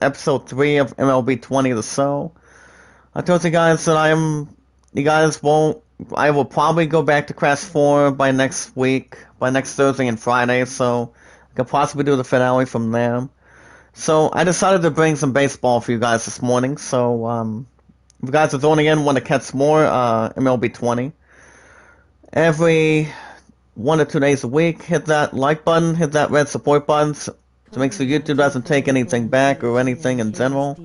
episode 3 of MLB 20 or so. I told you guys that I will probably go back to Crash 4 by next week, by next Thursday and Friday, so I could possibly do the finale from there. So I decided to bring some baseball for you guys this morning, so if you guys are joining in, want to catch more MLB 20, every 1 or 2 days a week, hit that like button, hit that red support button to make sure YouTube doesn't take anything back or anything in general.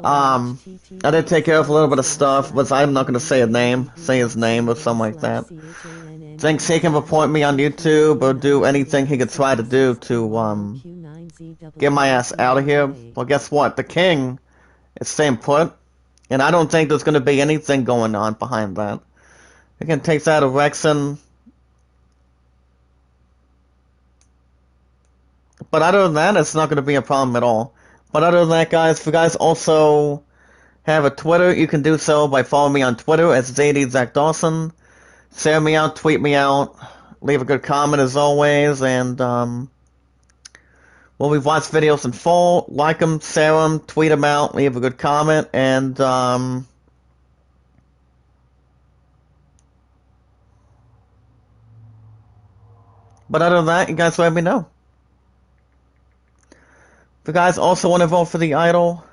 I did take care of a little bit of stuff, but I'm not going to say his name or something like that. Thinks he can report me on YouTube or do anything he could try to do to get my ass out of here. Well, guess what? The king is staying put, and I don't think there's going to be anything going on behind that. He can take that erection. But other than that, it's not going to be a problem at all. But other than that, guys, if you guys also have a Twitter, you can do so by following me on Twitter as ZackDawson. Share me out, tweet me out, leave a good comment as always, and we've watched videos in full, like them, share them, tweet them out, leave a good comment, and but other than that, you guys let me know. If you guys also want to vote for the idol,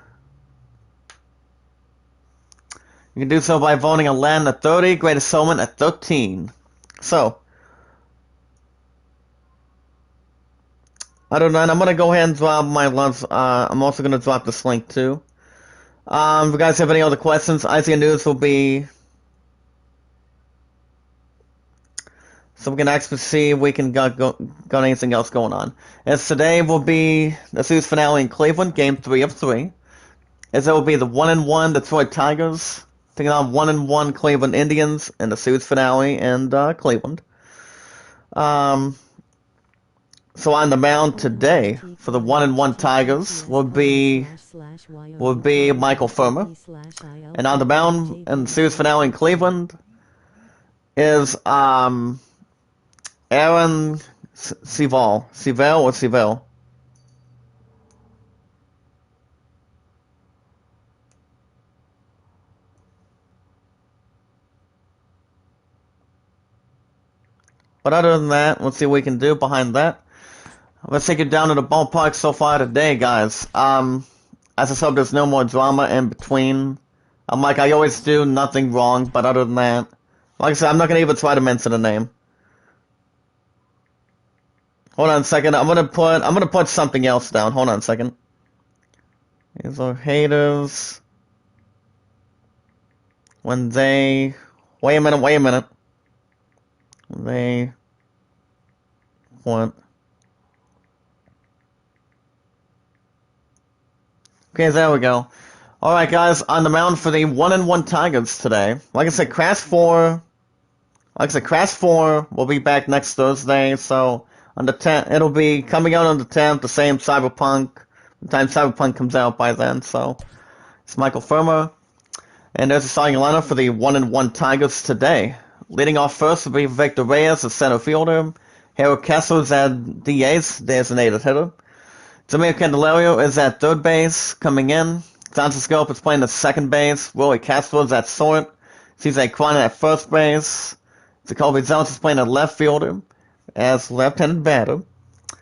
you can do so by voting on Land at 30, Greatest Showman at 13. So, other than that, I'm going to go ahead and drop my loves. I'm also going to drop this link too. If you guys have any other questions, ICA News will be... So we can actually see if we can got anything else going on. As today will be the series finale in Cleveland, Game 3 of 3. As it will be the 1-1 Detroit Tigers taking on 1-1 Cleveland Indians in the series finale in Cleveland. So on the mound today for the 1-1 Tigers will be Michael Firmer, and on the mound in the series finale in Cleveland is Aaron Seville. But other than that, let's see what we can do behind that. Let's take it down to the ballpark so far today, guys. As I said, there's no more drama in between. Like I always do, nothing wrong, but other than that, like I said, I'm not going to even try to mention the name. Hold on a second. I'm gonna put something else down. Hold on a second. These are haters. When they wait a minute. They want. Okay, there we go. Alright guys, on the mound for the 1-1 Tigers today. Like I said, Crash 4 will be back next Thursday, so on the 10th, it'll be coming out on the 10th, the same Cyberpunk. The time Cyberpunk comes out by then, so it's Michael Firmer. And there's a starting lineup for the 1-1 Tigers today. Leading off first will be Victor Reyes, the center fielder. Harold Kessler is at DH, designated hitter. Jamir Candelario is at third base, coming in. Francisco is playing at second base. Willie Castro is at short. CJ Cron at first base. Jacoby Jones is playing at left fielder as left-handed batter.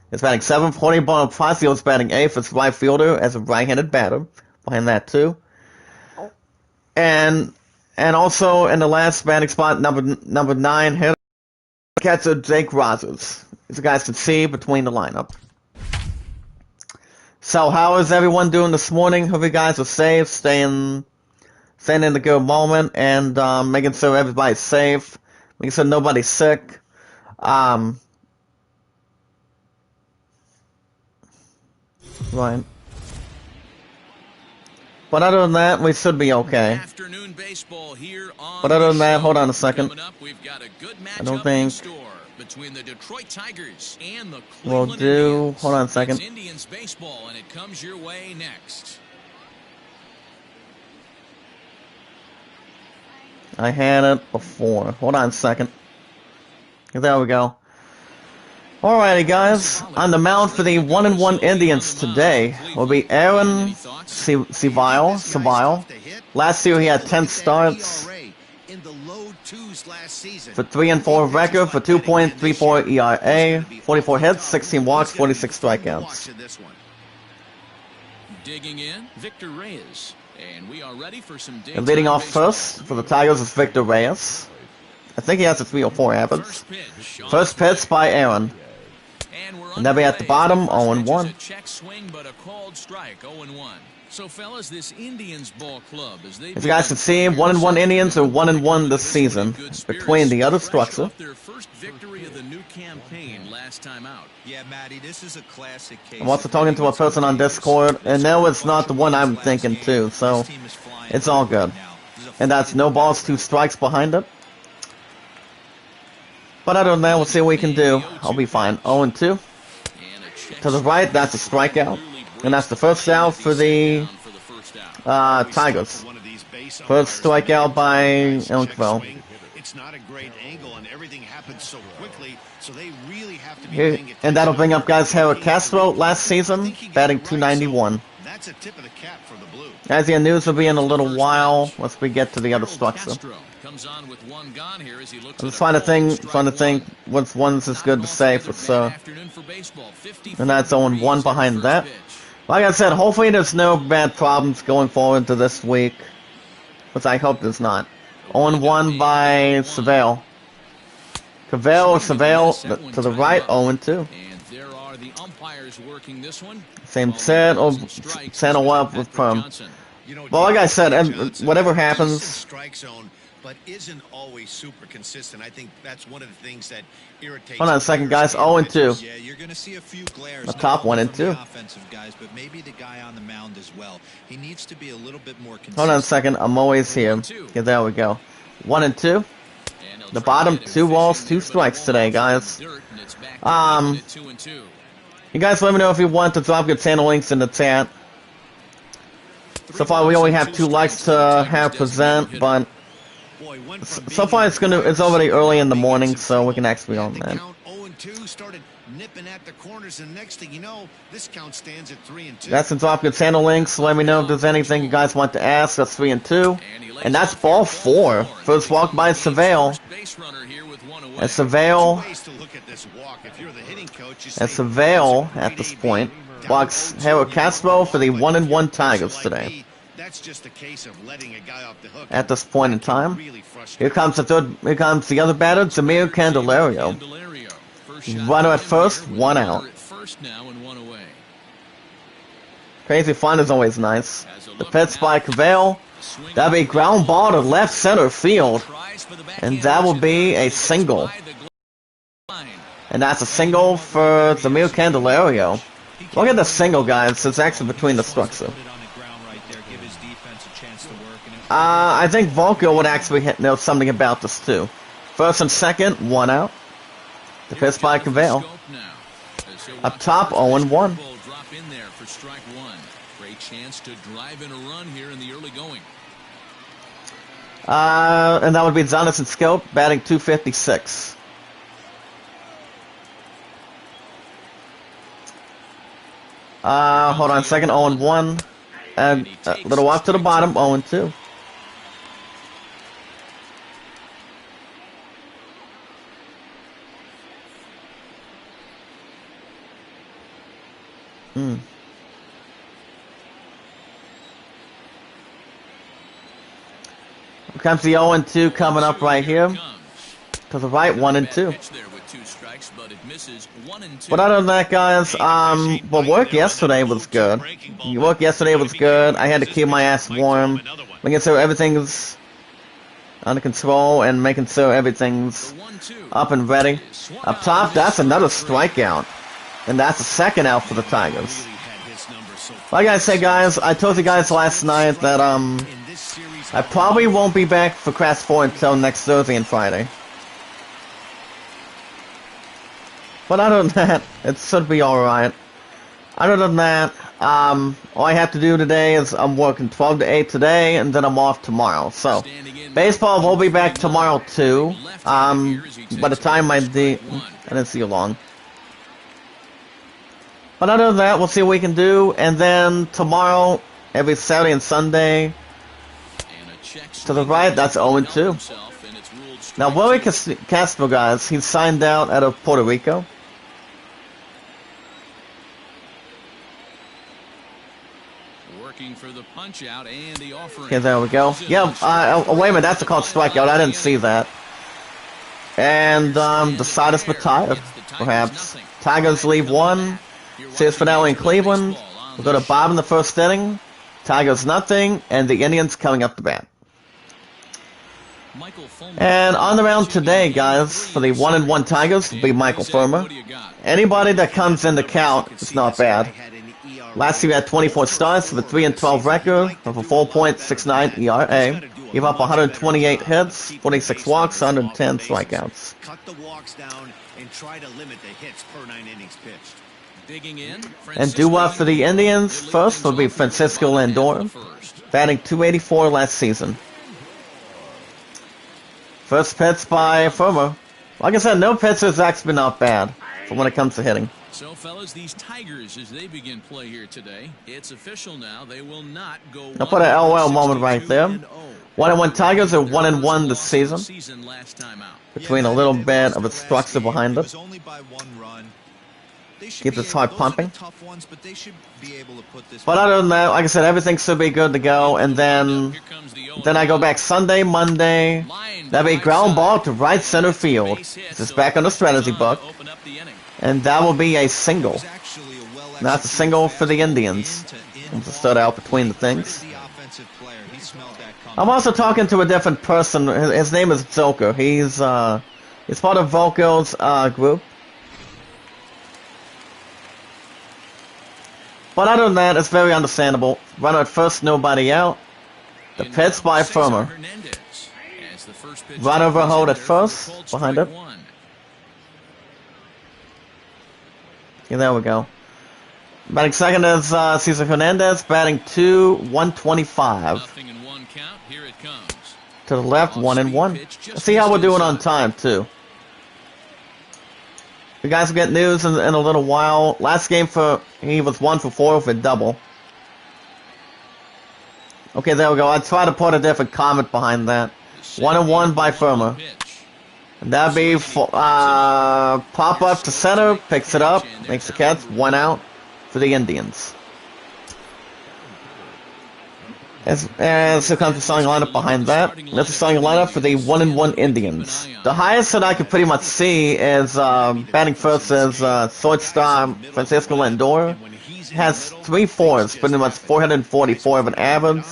He's batting 7th. Jorge Bonifacio is batting 8th as right fielder as a right-handed batter. Behind that too. And also in the last batting spot, number 9 hitter, catcher Jake Rogers. As you guys can see between the lineup. So how is everyone doing this morning? Hope you guys are safe, staying in the good moment, and making sure everybody's safe, making sure nobody's sick. Right. But other than that, we should be okay. But other than that, hold on a second. I don't think between the Detroit Tigers and the we'll do. Hold on a second. Indians baseball, and it comes your way next. I had it before. Hold on a second. There we go. Alrighty, guys. On the mound for the 1-1 Indians today will be Aaron Seville. Last year he had 10 starts for 3-4 record for 2.34 ERA, 44 hits, 16 walks, 46 strikeouts. Digging in, Victor Reyes, and we are ready for some and leading off first for the Tigers is Victor Reyes. I think he has a 304 average. First pitch by Aaron. And they'll be at the bottom, 0-1. Check swing, but a called strike, 0-1. So, fellas, this Indians ball club, as they as you guys can see, 1-1 Indians are 1-1 this season between the other structure. Their first victory of the new campaign last time out. Yeah, Matty, this is a classic case. I'm also talking to a person on Discord, and no, it's not the one I'm thinking too, so it's all good. And that's no balls, 2 strikes behind it. But other than that, we'll see what we can do. I'll be fine. 0-2. To the right, that's a strikeout. And that's the first out for the Tigers. First strikeout by Elkville. It's not a great angle, and everything happens so quickly, so they really have to be paying attention. And that'll bring up guys Harold Castro last season, batting .291. That's a tip of the cap for the Blue. As the news will be in a little while once we get to the other structure. I'm just trying to think which ones is good to say for sure. And that's 0-1 behind that. Like I said, hopefully there's no bad problems going forward to this week. Which I hope there's not. 0-1 by Seville. Seville to the right, 0-2. Same set or channel up with Perm. Well, like I said, and whatever happens. But isn't always super consistent. I think that's one of the things that irritates. Hold on a second, guys. 0-2. Yeah, you're going to see a few glares. The top 1 and 2. Offensive guys, but maybe the guy on the mound as well. He needs to be a little bit more consistent. Hold on a second. I'm always here. Yeah, there we go. 1-2. The bottom 2 balls, 2 strikes today, guys. You guys let me know if you want to drop your channel links in the chat. So far, we only have 2 likes to have present, but so far it's already early in the morning, so we can actually on that. That's the drop your channel links. Let me know if there's anything you guys want to ask. That's 3-2, and that's ball 4. First walk by Seville. And Seville at this point walks Harold Castro for the 1-1 Tigers today. That's just a case of letting a guy off the hook. At this point in time, here comes the other batter, Zamir Candelario. Runner at first, 1 out. Crazy fun is always nice. The pitch by Cavale. That'll be ground ball to left center field. And that will be a single. And that's a single for Zamir Candelario. Look at the single, guys. It's actually between the structure. I think Volker would actually know something about this too. First and second, 1 out. The pitch by Cavale. Up top, 0-1. And that would be Jonathan Scope batting .256. Hold on a second, 0-1. And a little off to the bottom, 0-2. Here comes the 0-2 coming up right here. To the right, 1-2. But other than that, guys, well, work yesterday was good. I had to keep my ass warm, making sure everything's under control and making sure everything's up and ready. Up top, that's another strikeout. And that's the second out for the Tigers. Like I said, guys, I told you guys last night that I probably won't be back for Crash 4 until next Thursday and Friday. But other than that, it should be alright. Other than that, all I have to do today is I'm working 12 to 8 today, and then I'm off tomorrow. So, baseball will be back tomorrow too. By the time I didn't see you long. But other than that, we'll see what we can do. And then tomorrow, every Saturday and Sunday, to the right, that's 0-2. Now, Willie Castro, guys, he's signed out of Puerto Rico. Working for the punch out and the offering. Okay, there we go. Yeah, wait a minute, that's a called strikeout. I didn't see that. And the side is retired, perhaps. Tigers leave one. Series finale in Cleveland. We'll go to Bob in the first inning. Tigers nothing, and the Indians coming up to bat. And on the mound today, guys, for the 1-1 Tigers will be Michael Fulmer. Anybody that comes in the count is not bad. Last year he had 24 starts with a 3-12 record of a 4.69 ERA. Gave up 128 hits, 46 walks, 110 strikeouts. Cut the walks down and try to limit the hits per 9 innings pitched. And due up for the Indians, first will be Francisco Lindor, batting .284 last season. First pitch by Fulmer. Like I said, no pitch has actually been not bad for when it comes to hitting. So, fellas, these Tigers, as they begin play here today, it's official now. They will not go. I'll put an LOL moment right there. 1-1 Tigers are 1-1 this season. Between a little bit of a structure behind it. Keeps its heart pumping. But other than that, like I said, everything should be good to go. And then I go back Sunday, Monday. That'll be ground ball to right center field. This is back on the strategy book. And that will be a single. That's a single for the Indians. I'm just stood out between the things. I'm also talking to a different person. His name is Joker. He's part of Volko's group. But other than that, it's very understandable. Runner at first, nobody out. The pitch by Fulmer. Run over hold at first, behind it. Okay, there we go. Batting second is Cesar Hernandez, batting 125. To the left, 1-1. Let's see how we're doing on time, too. You guys will get news in a little while. Last game he was 1 for 4 with a double. Okay, there we go. I tried to put a different comment behind that. 1-1 by Fulmer. And that'd be pop up to center, picks it up, makes the catch, 1 out for the Indians. As here comes the starting lineup behind that. That's the starting lineup for the 1-1 Indians. The highest that I could pretty much see is batting first is shortstop Francisco Lindor. Has 3 4s, pretty much 444 of an average.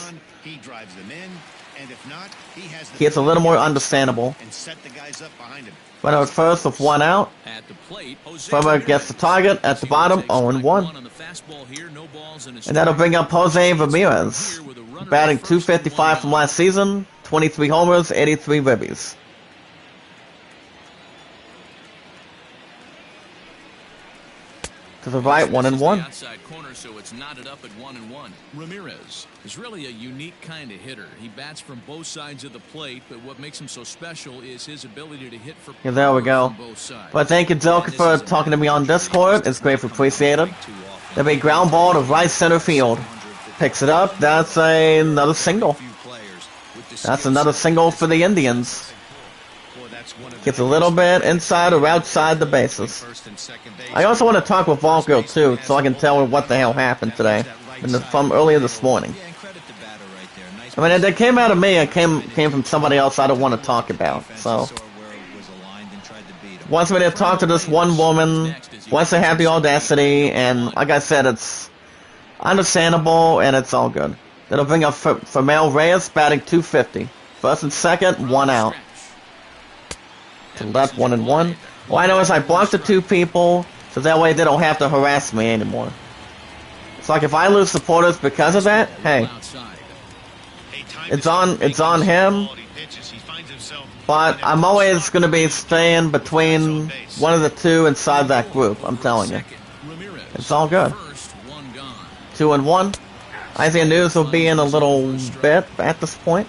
It's a little more understandable. But at first with 1 out. Fulmer gets the target at the bottom, 0-1. And that'll bring up Jose Ramirez. Batting .255 from last season, 23 homers, 83 ribbies. To the right, 1-1. Outside corner, so it's knotted up at 1-1. Ramirez is really a unique kind of hitter. He bats from both sides of the plate, but what makes him so special is his ability to hit for yeah, there we go. Both sides. But thank you, Joker, for talking to me on Discord. It's greatly appreciated. There'll be a ground ball to right center field. Picks it up. That's another single. That's another single for the Indians. Gets a little bit inside or outside the bases. I also want to talk with Volko too, so I can tell her what the hell happened today, from earlier this morning. I mean, it came out of me. It came from somebody else I don't want to talk about. So, wants me to talk to this one woman. Wants to have the audacity, and like I said, it's understandable and it's all good. That'll bring up Famel Reyes, batting .250. First and second, 1 out. To the left, 1-1. All I know is I blocked the 2 people, so that way they don't have to harass me anymore. It's like if I lose supporters because of that, hey, it's on him. But I'm always going to be staying between one of the 2 inside that group. I'm telling you, it's all good. 2-1. Isaiah News will be in a little bit at this point.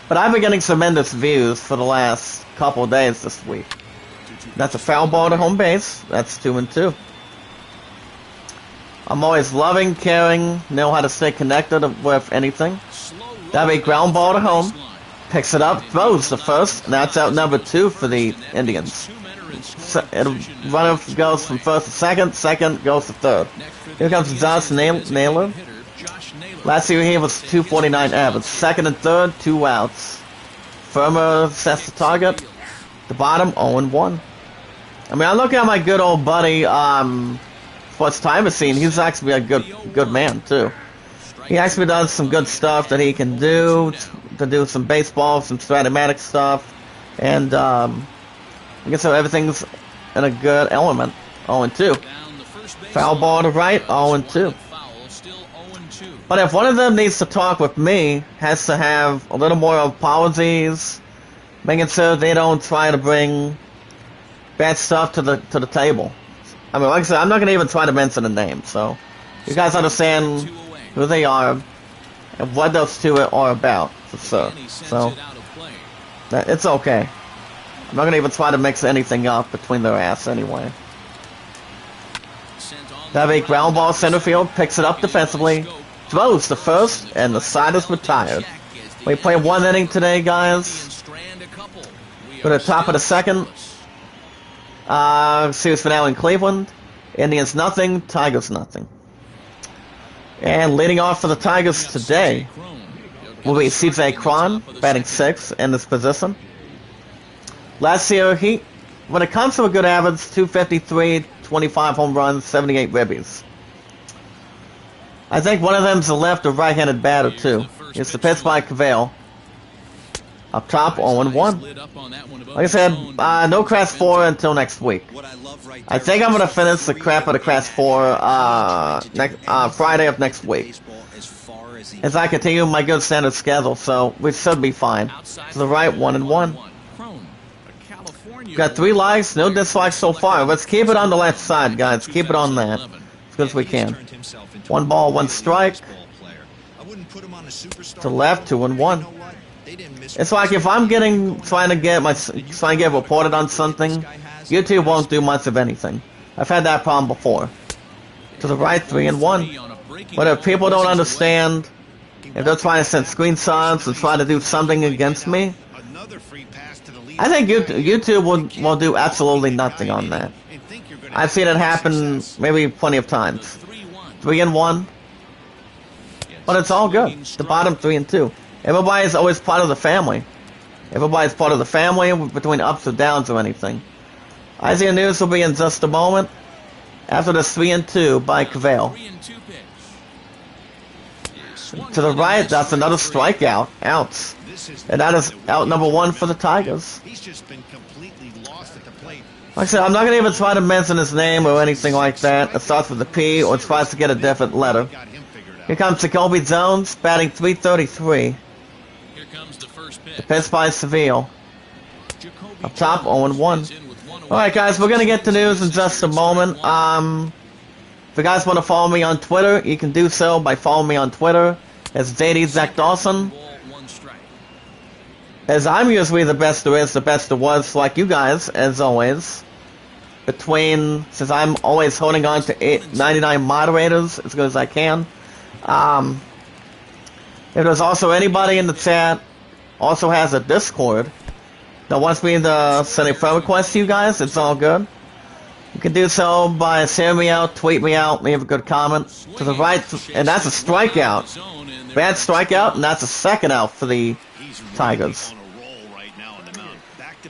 But I've been getting tremendous views for the last couple of days this week. That's a foul ball to home base. That's 2-2. I'm always loving, caring, know how to stay connected with anything. That'll be ground ball to home. Picks it up, throws the first, and that's out number 2 for the Indians. Runner goes from first to second, second goes to third. Here comes Josh Naylor. Last year he was 249 average. Second and third, 2 outs. Firmer sets the target. The bottom, 0-1. I mean, I'm looking at my good old buddy, Sports Time Machine. He's actually a good man, too. He actually does some good stuff that he can do, to do some baseball, some Stratomatic stuff. And, I guess so everything's in a good element. 0-2. Foul ball to right, 0-2. But if one of them needs to talk with me, has to have a little more apologies, making sure they don't try to bring bad stuff to the table. I mean, like I said, I'm not going to even try to mention a name, so you guys understand who they are and what those two are about, for sure. So, it's okay. I'm not going to even try to mix anything up between their ass anyway. That big ground ball center field, picks it up defensively, throws the first, and the side is retired. We play 1 inning today, guys. Go to the top of the second. Series finale in Cleveland. Indians nothing, Tigers nothing. And leading off for the Tigers today will be CJ Cron, batting 6th in this position. Last year, when it comes to a good average, 253, 25 home runs, 78 ribbies. I think one of them's a left or right-handed batter, too. It's the pitch by Cavale. Up top, 0-1. Like I said, no Crash 4 until next week. I think I'm going to finish the crap out of Crash 4 Friday of next week, as I continue my good standard schedule, so we should be fine. To the right, 1-1. Got 3 likes, no dislikes so far. Let's keep it on the left side, guys. Keep it on that as good as we can. 1 ball, 1 strike. To left, 2-1. It's like if I'm trying to get reported on something, YouTube won't do much of anything. I've had that problem before. To the right, 3-1. But if people don't understand, if they're trying to send screenshots and try to do something against me, I think YouTube will do absolutely nothing on that. I've seen it happen maybe plenty of times. 3-1. But it's all good. The bottom 3-2. Everybody's always part of the family. Everybody's part of the family between ups or downs or anything. IZN News will be in just a moment. After the 3-2 by Cavale. To the right, that's another strikeout. Outs. And that is out number 1 for the Tigers. Like I said, I'm not going to even try to mention his name or anything like that. It starts with a P or tries to get a different letter. Here comes Jacoby Jones, batting 333. The pitch by Seville. Up top, 0-1. Alright guys, we're going to get to news in just a moment. If you guys want to follow me on Twitter, you can do so by following me on Twitter. It's JD Zach Dawson. As I'm usually the best there is, the best there was, like you guys, as always. Since I'm always holding on to 99 moderators as good as I can. If there's also anybody in the chat also has a Discord that wants me to send a friend request to you guys, it's all good. You can do so by sharing me out, tweet me out, leave a good comment. To the right, and that's a strikeout. Bad strikeout, and that's a second out for the Tigers.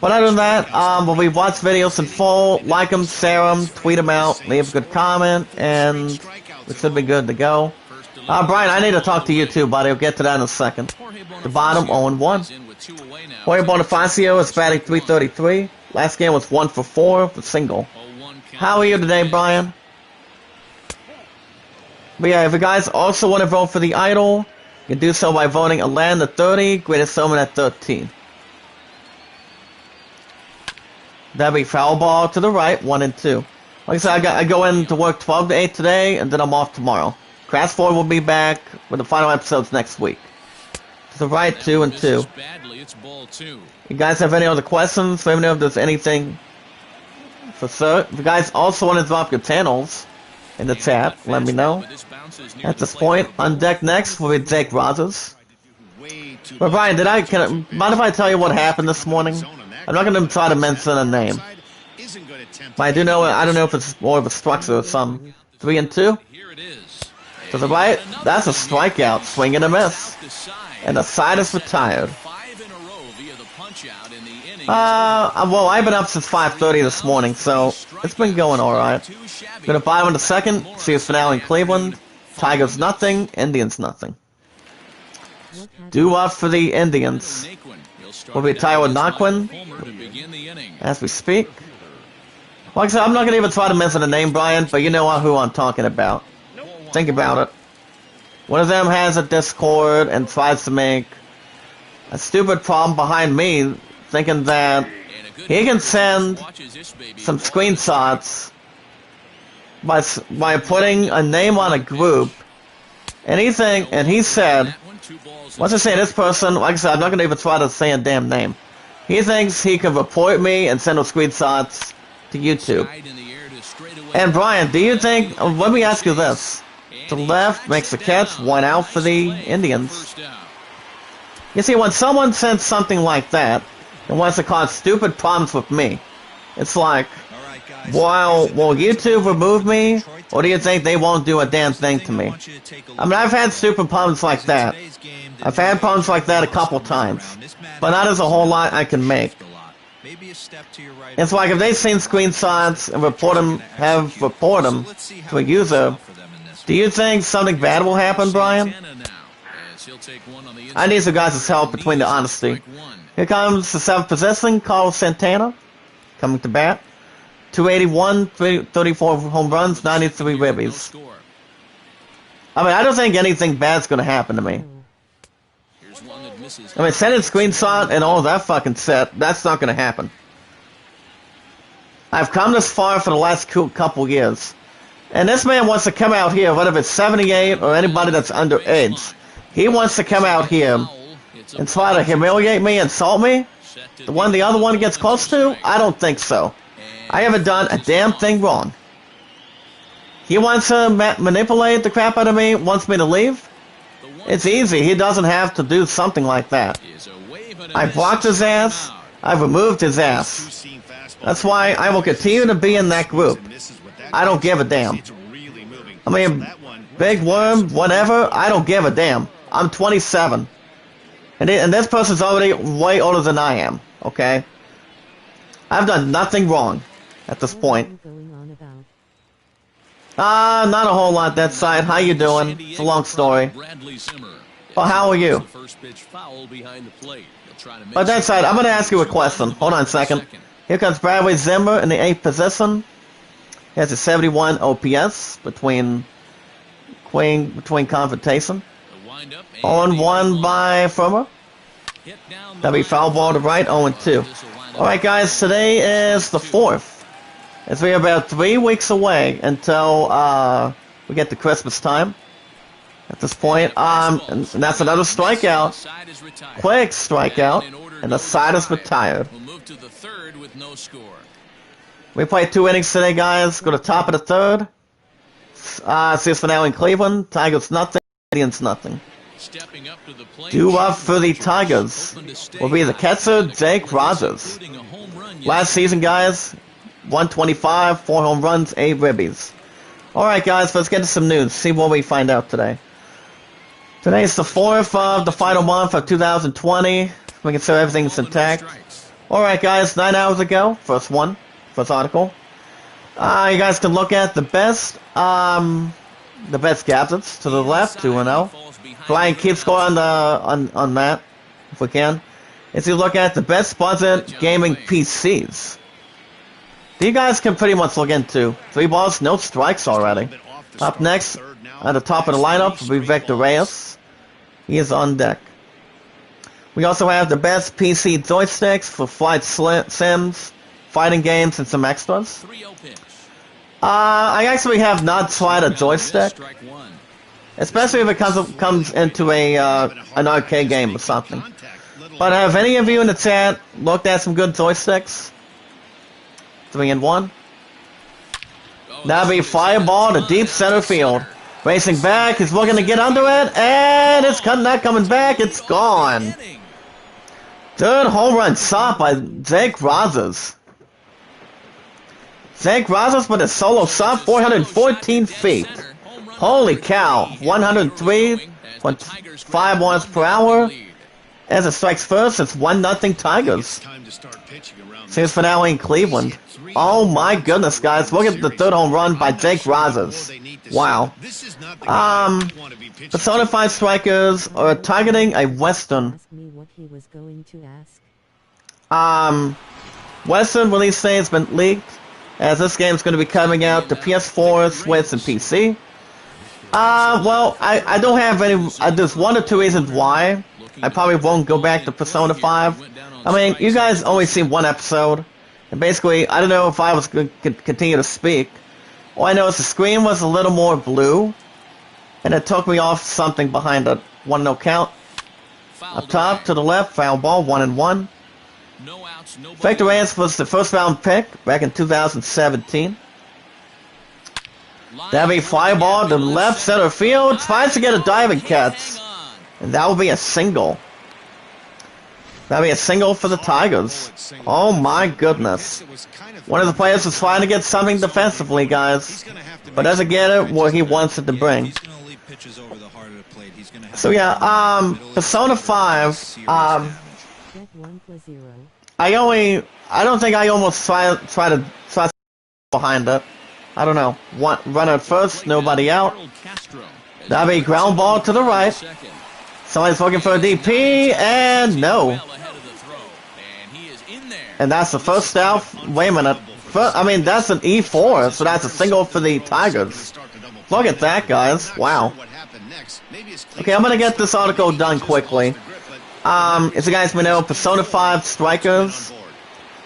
But other than that, when we watch videos in full, like them, share them, tweet them out, leave a good comment, and we should be good to go. Brian, I need to talk to you too, buddy. We'll get to that in a second. The bottom, 0-1. Jorge Bonifacio is batting 333. Last game was 1 for 4 for single. How are you today, Brian? But yeah, if you guys also want to vote for the Idol, you can do so by voting Alan at 30, Greatest Showman at 13. That'll be foul ball to the right, 1-2. Like I said, I go in to work 12 to 8 today, and then I'm off tomorrow. Crash 4 will be back with the final episodes next week. To the right, 2-2. You guys have any other questions? Let me know if there's anything for sure. If you guys also want to drop your channels in the chat. Let me know. At this point, on deck next will be Jake Rogers. But Brian, mind if I tell you what happened this morning? I'm not going to try to mention a name. But I don't know if it's more of a structure or some 3 and 2. To the right, that's a strikeout, swing and a miss. And the side is retired. Well, I've been up since 5:30 this morning, so it's been going alright. Gonna buy one in a second, see us finale in Cleveland. Tigers nothing, Indians nothing. Due up for the Indians. We'll be tied with Naquin as we speak. Like I said, I'm not gonna even try to mention the name, Brian, but you know who I'm talking about. Think about it. One of them has a Discord and tries to make a stupid problem behind me, thinking that he can send some screenshots by putting a name on a group, and he said, let's just say this person, like I said, I'm not gonna even try to say a damn name. He thinks he could report me and send those screenshots to YouTube. And Brian, do you think? Let me ask you this: the left makes the catch, 1 out for the Indians. You see, when someone sends something like that and wants to cause stupid problems with me, it's like, well, will YouTube remove me, or do you think they won't do a damn thing to me? I mean, I've had stupid problems like that. I've had problems like that a couple times, but not as a whole lot I can make. It's like if they've seen screenshots and report them to a user, do you think something bad will happen, Brian? I need some guys' help between the honesty. Here comes the 7th position, Carlos Santana, coming to bat. 281, 34 home runs, 93 ribbies. I mean, I don't think anything bad's going to happen to me. I mean, sending a screenshot and all that fucking set, that's not going to happen. I've come this far for the last couple years. And this man wants to come out here, whether it's 78 or anybody that's underage. He wants to come out here and try to humiliate me, insult me? The other one gets close to? I don't think so. I haven't done a damn thing wrong. He wants to manipulate the crap out of me, wants me to leave? It's easy. He doesn't have to do something like that. I blocked his ass. I've removed his ass. That's why I will continue to be in that group. I don't give a damn. I mean, big worm, whatever, I don't give a damn. I'm 27. And this person's already way older than I am, okay? I've done nothing wrong at this point. Not a whole lot that side. How you doing? It's a long story. Well, how are you? But that side, I'm going to ask you a question. Hold on a second. Here comes Bradley Zimmer in the 8th position. He has a 71 OPS between confrontation. 0-1 by Firmer. That'll be foul ball to right, 0-2. Alright guys, today is the 4th. As we are about 3 weeks away until we get to Christmas time. At this point, and that's another strikeout. Quick strikeout, and the side is retired. We played 2 innings today, guys. Go to top of the 3rd. See us finale in Cleveland. Tigers nothing, Indians nothing. Due up for the Tigers will be the catcher, Jake Rogers. Last season, guys, 125, 4 home runs, 8 ribbies. Alright, guys, let's get to some news. See what we find out today. Today is the 4th of the final month of 2020. We can say everything's intact. Alright, guys, 9 hours ago, first article. You guys can look at the best gadgets to the left, 2-0. Brian, keep score on that, if we can. As you look at the best budget gaming PCs. You guys can pretty much look into 3 balls, no strikes already. Up next, at the top of the lineup, will be Victor Reyes. He is on deck. We also have the best PC joysticks for flight sims, fighting games, and some extras. I actually have not tried a joystick, especially if it comes into an arcade game or something. But have any of you in the chat looked at some good joysticks? 3-1. That'll be fly ball to deep center field. Racing back, he's looking to get under it, and it's not coming back, it's gone. Third home run shot by Zach Rogers. Zach Rogers with a solo shot, 414 feet. Holy cow, 103.5 miles per hour. As it strikes first, it's 1-0 Tigers. Series finale in Cleveland. Oh my goodness, guys. Look at the third home run by Jake Rogers. Wow. Persona 5 strikers are targeting a Western. Western release date has been leaked, as this game is going to be coming out to PS4, Switch, and PC. Well, I don't have any. There's one or two reasons why. I probably won't go back to Persona 5. I mean, you guys only see one episode, and basically, I don't know if I was going to continue to speak. All I know is the screen was a little more blue, and it took me off something behind a 1-0 count. Up top, to the left, foul ball, 1-1. Victor Reyes was the first round pick back in 2017. That'll be fly ball to left center field, tries to get a diving catch, and that will be a single. That'll be a single for the Tigers. Oh my goodness. One of the players is trying to get something defensively, guys, but doesn't get it where he wants it to bring. So yeah, Persona 5, I don't think I almost try to behind it. I don't know. Run at first, nobody out. That'll be ground ball to the right. Somebody's looking for a DP, and no. And that's the first out. Wait a minute. I mean, that's an E4, so that's a single for the Tigers. Look at that, guys. Wow. Okay, I'm going to get this article done quickly. As you guys may know, Persona 5 Strikers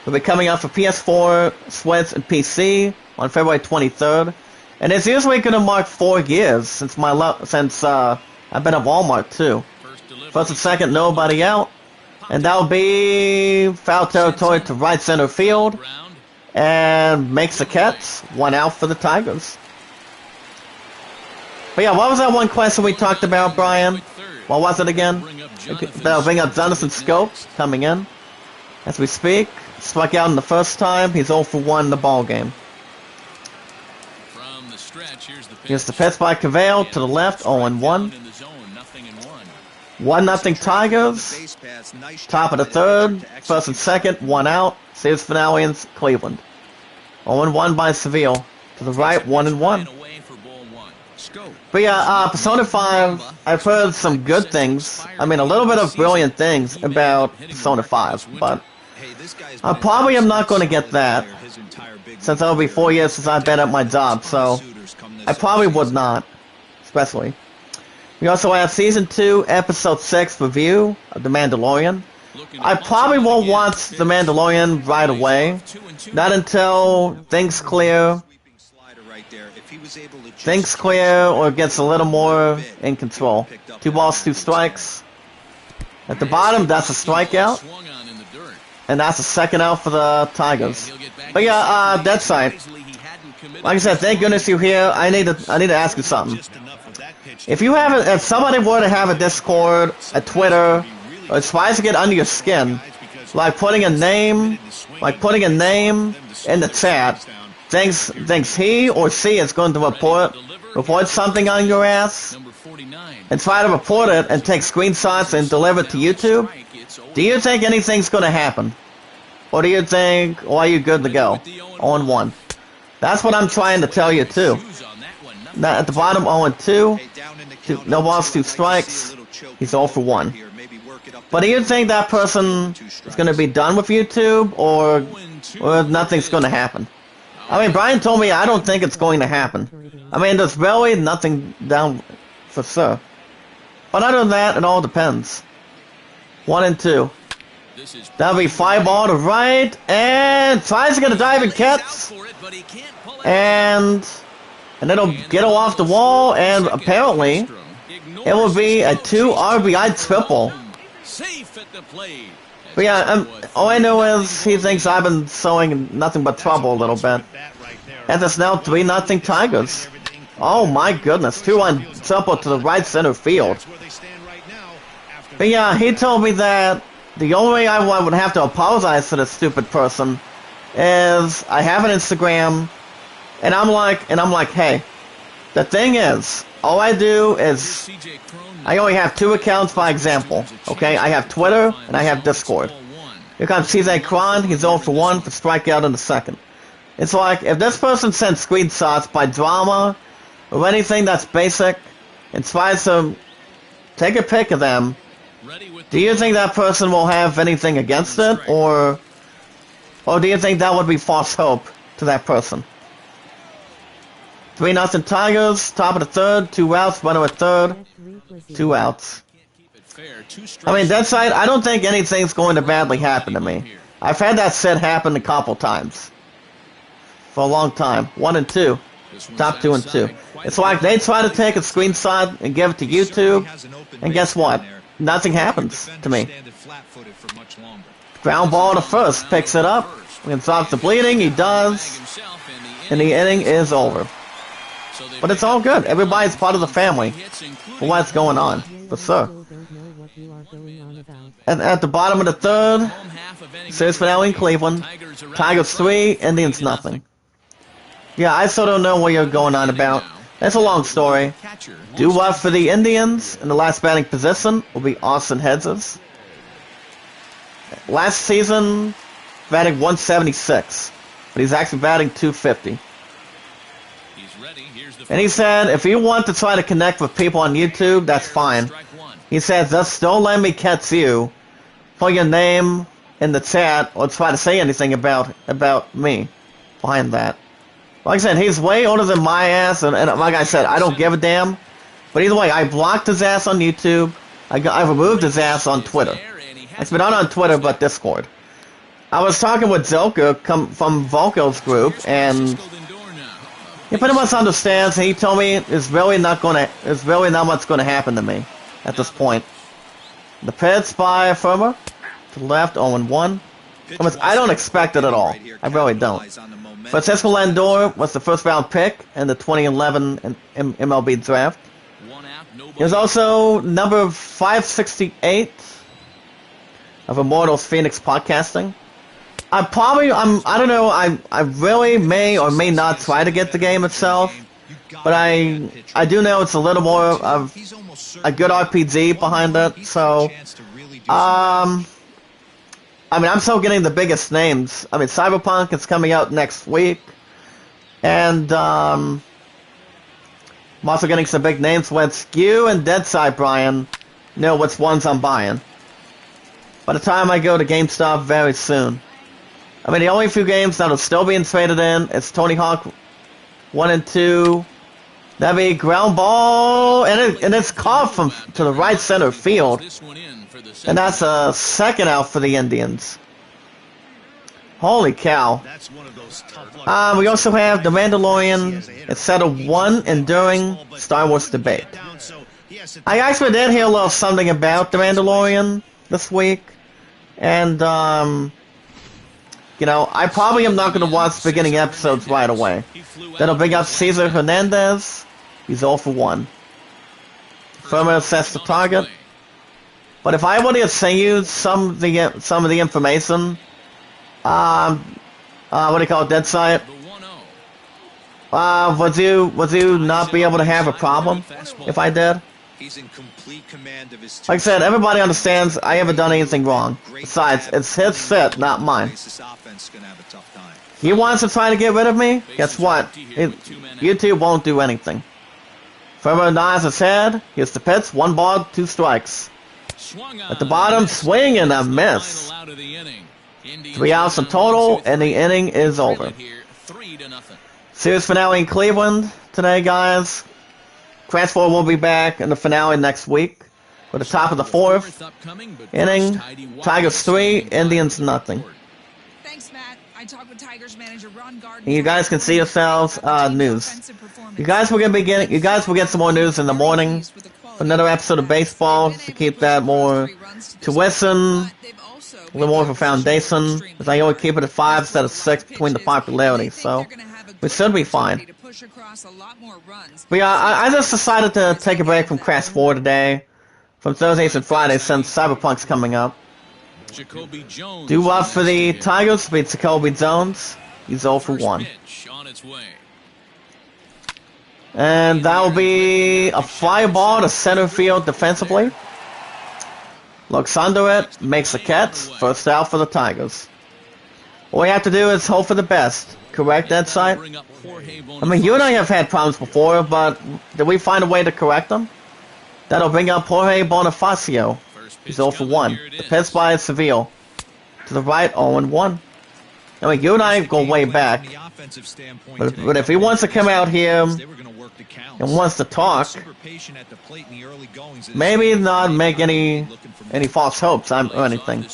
will be coming out for PS4, Switch, and PC on February 23rd. And it's usually going to mark 4 years since I've been at Walmart, too. First and second, nobody out. And that'll be foul territory to right center field. And makes the catch. 1 out for the Tigers. But yeah, what was that one question we talked about, Brian? What was it again? That'll bring up Jonathan Scope coming in as we speak. Struck out in the first time. He's 0 for 1 in the ball game. Here's the pitch by Cavale to the left, 0-1. 1-0 Tigers. Top of the third. First and second, 1 out. Series finale in Cleveland. 0-1 by Seville. To the right, 1-1. But yeah, Persona 5, I've heard some good things. I mean, a little bit of brilliant things about Persona 5, but I probably am not going to get that, since it'll be 4 years since I've been at my job, so I probably would not, especially. We also have Season 2, Episode 6 review of The Mandalorian. I probably won't watch The Mandalorian right away, not until things clear or gets a little more in control. 2 balls, 2 strikes. At the bottom, that's a strikeout. And that's a second out for the Tigers. But yeah, Dead Side. Like I said, thank goodness you're here. I need to ask you something. If somebody were to have a Discord, a Twitter, or tries to get under your skin, like putting a name in the chat, thinks he or she is going to report something on your ass, and try to report it and take screenshots and deliver it to YouTube, do you think anything's going to happen? Or do you think, or are you good to go? 0-1. That's what I'm trying to tell you too. Now, at the bottom, 0-2. No balls, 2 strikes. He's 0 for 1. But do you think that person is going to be done with YouTube, or nothing's going to happen? I mean, Brian told me I don't think it's going to happen. I mean, there's really nothing down for sure. But other than that, it all depends. 1-2. That'll be fly ball to right, and tries to get a diving catch. And it'll get off the wall, and apparently it will be a 2 RBI triple. But yeah, all I know is he thinks I've been sowing nothing but trouble a little bit. And it's now 3-0 Tigers. Oh my goodness, 2-1 simple to the right center field. But yeah, he told me that the only way I would have to apologize to this stupid person is I have an Instagram, and I'm like, hey, the thing is, all I do is I only have 2 accounts by example. Okay, I have Twitter and I have Discord. Here comes CJ Cron, he's 0 for 1 for strikeout in the second. It's like, if this person sends screenshots by drama or anything that's basic and tries to take a pic of them, do you think that person will have anything against it, or do you think that would be false hope to that person? 3-0 Tigers, top of the third, 2 outs, runner at third, 2 outs. I mean, that side, I don't think anything's going to badly happen to me. I've had that set happen a couple times. For a long time. 1 and 2. Top 2 and 2. It's like they try to take a screenshot and give it to YouTube, and guess what? Nothing happens to me. Ground ball to first, picks it up, and stops the bleeding, he does, and the inning is over. But it's all good. Everybody's part of the family for what's going on. For sure. And at the bottom of the third, series finale in Cleveland. Tigers 3, Indians nothing. Yeah, I still don't know what you're going on about. That's a long story. Due left for the Indians in the last batting position will be Austin Hedges. Last season, batting 176, but he's actually batting 250. And he said, if you want to try to connect with people on YouTube, that's fine. He says, just don't let me catch you, put your name in the chat, or try to say anything about me behind that. Like I said, he's way older than my ass, and like I said, I don't give a damn. But either way, I blocked his ass on YouTube. I removed his ass on Twitter. It's been on Twitter, but Discord. I was talking with Zoka from Volko's group, and he pretty much understands. He told me there's really not much going to happen to me at this point. The pitch by Firmer to the left, 0-1. I don't expect it at all. I really don't. Francisco Lindor was the first round pick in the 2011 MLB draft. He was also number 568 of Immortals Phoenix Podcasting. I don't know, I really may or may not try to get the game itself, but I do know it's a little more of a good RPG behind it, so, I mean, I'm still getting the biggest names. I mean, Cyberpunk is coming out next week, and I'm also getting some big names with you and Deadside Brian know which ones I'm buying. By the time I go to GameStop very soon. I mean, the only few games that are still being traded in is Tony Hawk 1 and 2. That'd be ground ball, and it's caught to the right center field. And that's a second out for the Indians. Holy cow. We also have The Mandalorian. It's set of one enduring Star Wars debate. I actually did hear a little something about The Mandalorian this week. And, you know, I probably am not going to watch the beginning episodes right away. Then I'll bring up Cesar Hernandez. He's 0 for 1. Firmer assess the target. But if I were to say you some of the information, what do you call it, dead site? Would you not be able to have a problem if I did? Like I said, everybody understands I haven't done anything wrong. Besides, it's his set, not mine. He wants to try to get rid of me? Guess what? YouTube won't do anything. Firmer nods his head. Here's the pitch. 1 ball, 2 strikes. At the bottom, swing and a miss. 3 outs in total, and the inning is over. Series finale in Cleveland today, guys. Cransford will be back in the finale next week. For the top of the 4th inning, Tigers 3, Indians nothing. Thanks, Matt. I talked with Tigers manager Ron Gardner. And you guys can see yourselves news. You guys will get some more news in the morning. Another episode of baseball to keep that more to listen, a little more of a foundation. Because I always keep it at 5 instead of 6 between the popularity. So We should be fine. to push across a lot more runs. But yeah, I just decided to take a break from Crash 4 today, from Thursdays and Fridays since Cyberpunk's coming up. Jacoby Jones Due up for the next to hit. Tigers beat Jacoby Jones. He's 0 for First 1. pitch on its way. And that will be a fly ball to center field defensively. Looks under it, makes a catch, first out for the Tigers. All we have to do is hope for the best. Correct that side? Bring up Jorge I mean, you and I Bonifacio. have had problems before, but did we find a way to correct them? That'll bring up Jorge Bonifacio. First He's pitch 0 for coming, 1. here it The is. pitch by Seville. To the right, 0 and 1. I mean, you and I go way back. But if he wants to come out here and wants to talk, maybe not make any false hopes or anything.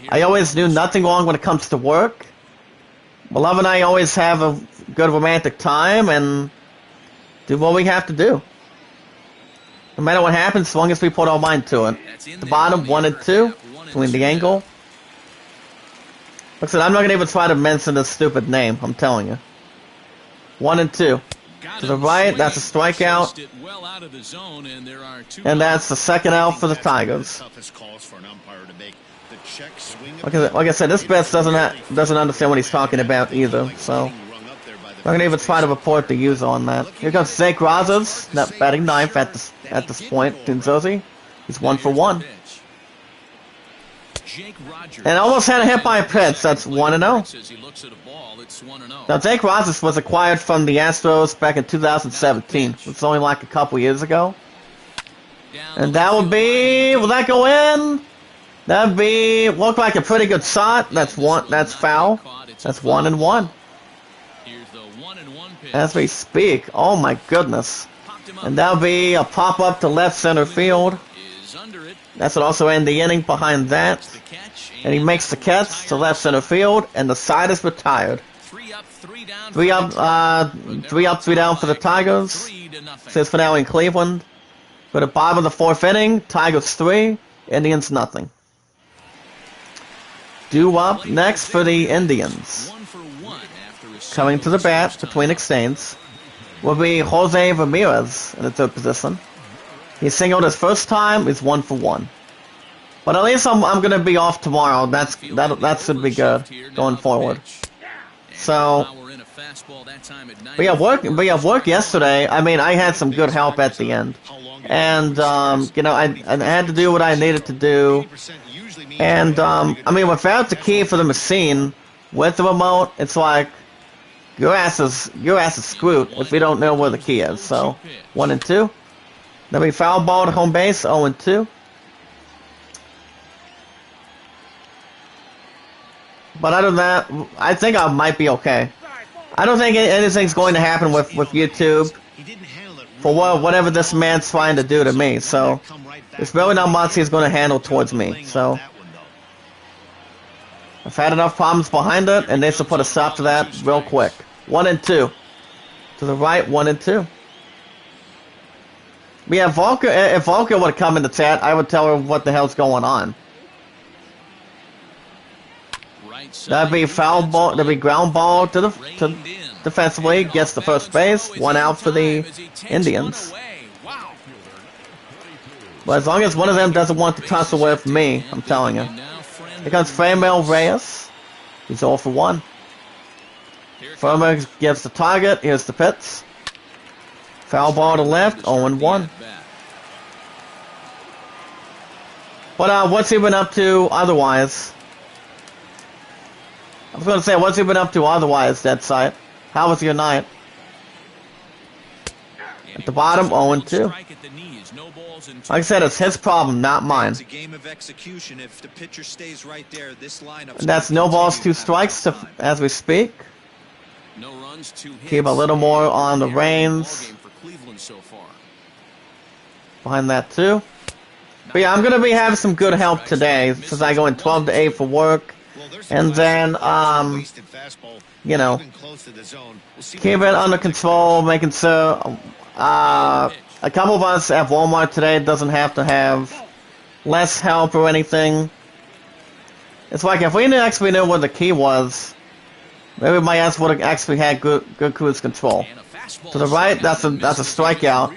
I always do nothing wrong when it comes to work. My love and I always have a good romantic time and do what we have to do. No matter what happens, as long as we put our mind to it. The bottom, 1 and 2, between the angle. Like I said, I'm not gonna even try to mention this stupid name, I'm telling you. 1 and 2. To the right, that's a strikeout. And that's the second out for the Tigers. Like I said, this Betts doesn't understand what he's talking about either, so I'm not gonna even try to report the user on that. Here comes Jake Rogers, that batting ninth at this point in Jersey. He's 1 for 1. And almost had a hit by a pitch. That's 1 and 0. Now Jake Rogers was acquired from the Astros back in 2017. It's only like a couple years ago. And that would be, will that go in? That'd be, look like a pretty good shot. That's one. That's foul. That's 1 and 1. As we speak. Oh my goodness. And that'll be a pop up to left center field. That's what also end the inning behind that. And he makes the catch to left center field, and the side is retired. 3 up, 3 down for the Tigers. Says for now in Cleveland. For the bottom of the 4th inning, Tigers 3, Indians nothing. Due up next for the Indians. Coming to the bat between exchanges will be Jose Ramirez in the 3rd position. He singled his first time. He's 1 for 1. But at least I'm gonna be off tomorrow. That should be good going forward. So, but yeah, work yesterday. I mean, I had some good help at the end, and you know, I had to do what I needed to do. And I mean, without the key for the machine, with the remote, it's like your ass is screwed if you don't know where the key is. So 1 and 2. Then we foul ball to home base, 0 and 2. But other than that, I think I might be okay. I don't think anything's going to happen with YouTube for whatever this man's trying to do to me. So there's really not much he's going to handle towards me. So I've had enough problems behind it, and they should put a stop to that real quick. 1 and 2. To the right, 1 and 2. But yeah, if Volker would come in the chat, I would tell her what the hell's going on. That'd be foul ball. That'd be ground ball to defensively. Gets the first base. 1 out for the Indians. But as long as one of them doesn't want to toss away from me, I'm telling you. Here comes Framil Reyes. He's 0 for 1. Framil gets the target. Here's the pitch. Foul ball to left. 0 and 1. But what's he been up to otherwise? I was going to say, what's he been up to otherwise, that site? How was your night? At the bottom, 0 and 2. Like I said, it's his problem, not mine. And that's no balls, 2 strikes as we speak. Keep a little more on the reins. Behind that, too. But yeah, I'm going to be having some good help today, since I go in 12 to 8 for work. And then, you know, keep it under control, making sure, a couple of us at Walmart today doesn't have to have less help or anything. It's like if we actually knew what the key was, Maybe my ass would have actually had good cruise control. To the right, that's a strikeout.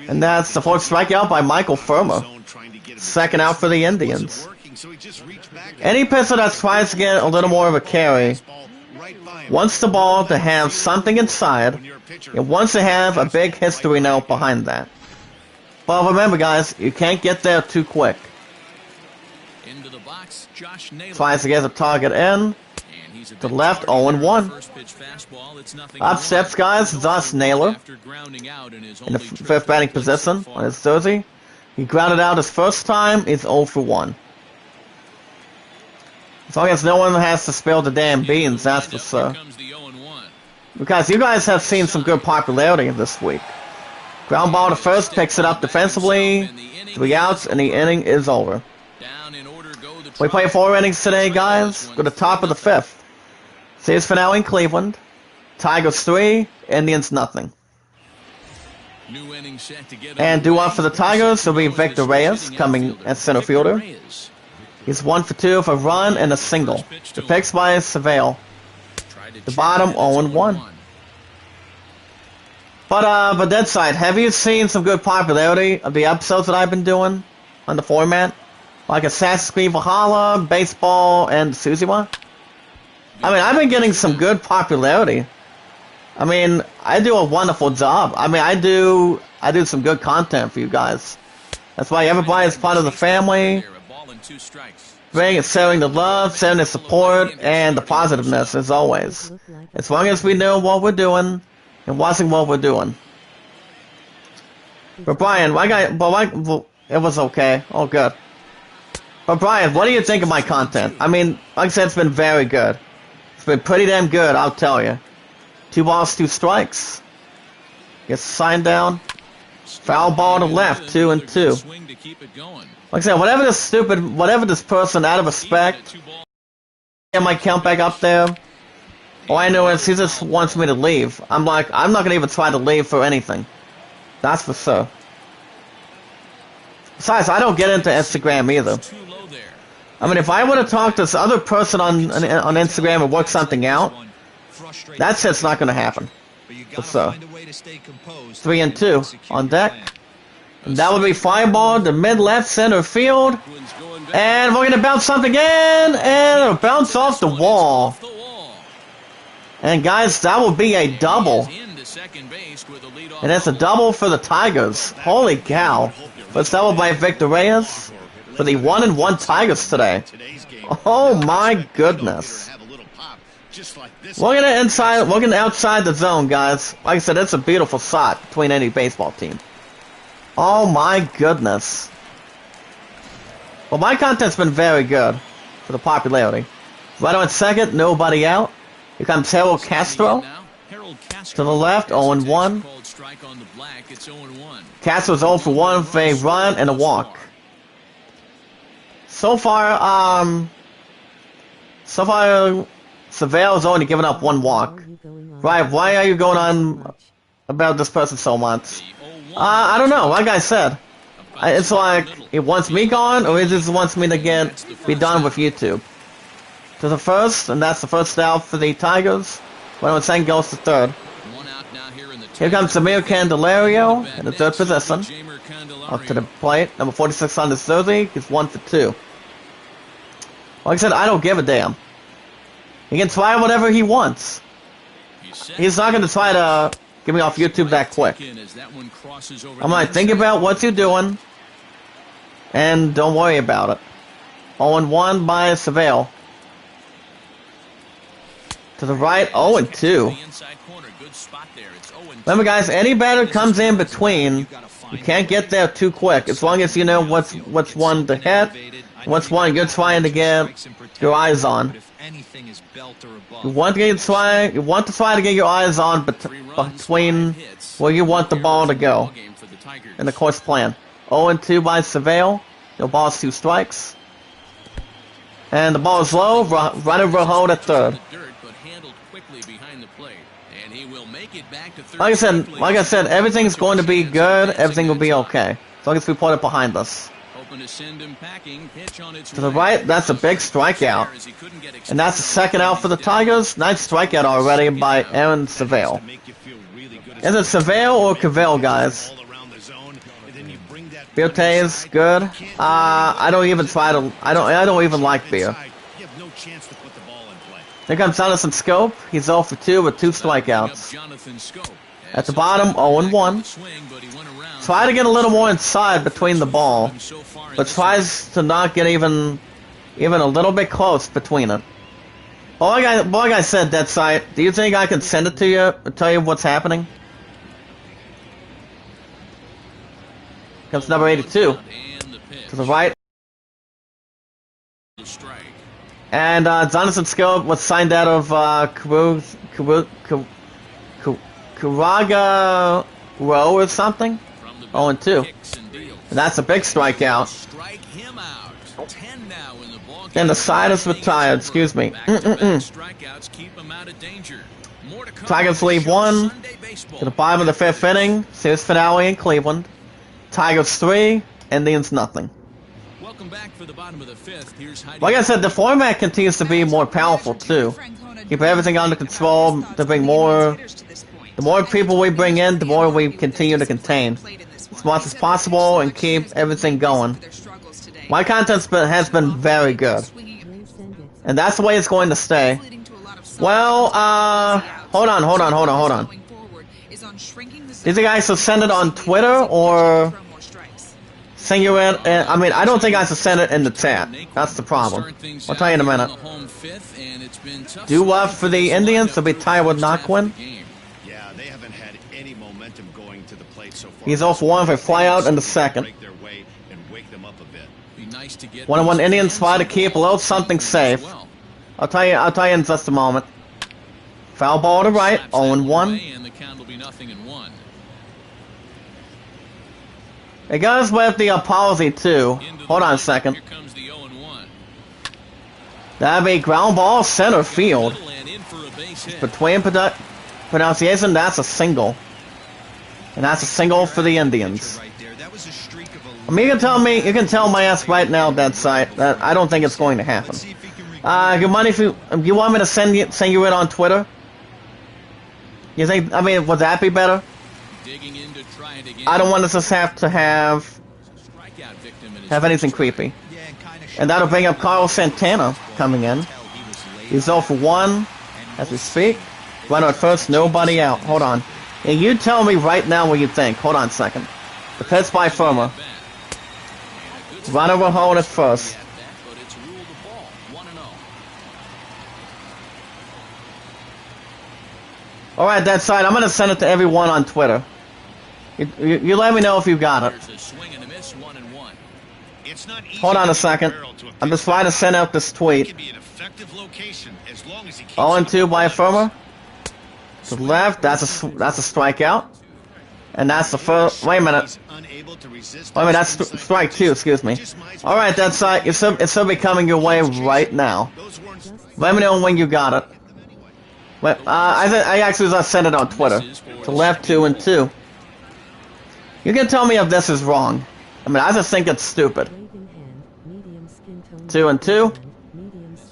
And that's the fourth strikeout by Michael Firma. Second out for the Indians. Any pitcher that tries to get a little more of a carry wants the ball to have something inside. It wants to have a big history note behind that. But remember, guys, you can't get there too quick. Tries to get the target in. To left, 0-1. Up steps, guys, Josh Naylor. In the fifth batting position on his jersey. He grounded out his first time, he's 0-1. As long as no one has to spill the damn beans, that's for sure. Because you guys have seen some good popularity this week. Ground ball to first, picks it up defensively. 3 outs, and the inning is over. We play 4 innings today, guys. Go to the top of the 5th. Series finale in Cleveland. Tigers 3, Indians nothing. And due up for the Tigers will be Victor Reyes coming at center fielder. He's 1 for 2 for a run and a single. The picks by Savale. The bottom 0-1. But that side, have you seen some good popularity of the episodes that I've been doing on the format? Like Assassin's Creed Valhalla, baseball, and Tsushima? I mean, I've been getting some good popularity. I mean, I do a wonderful job. I mean, I do some good content for you guys. That's why everybody is part of the family. Sharing the love, sharing the support, and the positiveness as always. As long as we know what we're doing and watching what we're doing. But Brian, it was okay. Oh, good. But Brian, what do you think of my content? I mean, like I said, it's been very good. It's been pretty damn good, I'll tell you. 2 balls, 2 strikes. Gets the sign down. Foul ball to left, 2-2. Like I said, whatever this person, out of respect, get my count back up there. All I know is he just wants me to leave. I'm like, I'm not gonna even try to leave for anything. That's for sure. Besides, I don't get into Instagram either. I mean, if I would have talked to this other person on Instagram and worked something out, that shit's not gonna happen. For sure. 3-2 on deck. And that would be fly ball to mid-left center field. And we're going to bounce something in. And it'll bounce off the wall. And guys, that will be a double. And it's a double for the Tigers. Holy cow. First double by Victor Reyes for the 1-1 Tigers today. Oh my goodness. We're gonna outside the zone, guys. Like I said, it's a beautiful shot between any baseball team. Oh my goodness. Well, my content's been very good for the popularity. Right on second, nobody out. Here comes Harold Castro. To the left, 0-1. Castro's 0-1 for a run and a walk. So far, Savale's only given up 1 walk. Right, why are you going on about this person so much? I don't know, like I said. It's like, it wants me gone, or it just wants me to be done with YouTube. To the first, and that's the first out for the Tigers. Right on second goes to third. Here comes Samir Candelario in the third position. Up to the plate, number 46 on the jersey. He's 1 for 2. Like I said, I don't give a damn. He can try whatever he wants. He's not going to try to get me off YouTube that quick. I'm like, think about what you're doing, and don't worry about it. 0-1 by Savale. To the right, 0-2. Remember, guys, any batter comes in between, you can't get there too quick. As long as you know what's one to hit, what's one you're trying to get your eyes on. You want to try to get your eyes on between where you want the ball to go in the course plan. 0-2 by Savale. No balls, 2 strikes. And the ball is low. Runner will hold at third. Like I said, everything's going to be good. Everything will be okay. As long as we put it behind us. Going to send him packing. Pitch on its To the right, that's a big strikeout. And that's the second out for the Tigers. Nice strikeout already by Aaron Savale. Is it Savale or Cavale, guys? Beer tastes good. I don't even try to. I don't even like beer. Here comes Jonathan Scope. He's 0 for 2 with 2 strikeouts. At the bottom, 0-1. Try to get a little more inside between the ball, but tries to not get even a little bit close between it. Like I said, Dead Sight, do you think I can send it to you and tell you what's happening? Comes number 82. To the right. And Jonathan Scope was signed out of Curaga Row or something. 0-2. And that's a big strikeout. And the side is retired, excuse me. Tigers leave 1 to the bottom of the 5th inning. Series finale in Cleveland. Tigers 3, Indians nothing. Welcome back for the bottom of the 5th. Here's like I said, the format continues to be more powerful too. Keep everything under control to bring more. The more people we bring in, the more we continue to contain as much as possible and keep everything going. My content has been very good, and that's the way it's going to stay. Well, hold on. Do you think I should send it on Twitter or send you in? I mean, I don't think I should send it in the chat. That's the problem. I'll tell you in a minute. Do what for the Indians to be tied with Naquin? Yeah, they haven't had any momentum going to the plate so far. He's 0 for 1 for a flyout in the second. 1-1 Indians try to keep a little something safe. I'll tell you in just a moment. Foul ball to right, 0-1. It goes with the policy too. Hold on a second. That'd be ground ball center field. Between pronunciation, that's a single. And that's a single for the Indians. I mean, you can tell my ass right now, Dead Sight, that I don't think it's going to happen. You mind if you want me to send you it on Twitter? You think? I mean, would that be better? I don't want us to have anything creepy. And that'll bring up Carlos Santana coming in. He's 0 for 1 as we speak. Runner at first, nobody out. Hold on. And you tell me right now what you think. Hold on a second. The pitch by Firma. Runner will hold at first. Alright, that side. I'm going to send it to everyone on Twitter. You let me know if you got it. Hold on a second. I'm just trying to send out this tweet. 0-2 by Firma. To the left, that's a strikeout. And that's the first. Wait a minute. That's strike 2, excuse me. Alright, that's it's still be coming your way right now. Let me know when you got it. Wait, I actually just sent it on Twitter. To left, 2-2. You can tell me if this is wrong. I mean, I just think it's stupid. 2-2.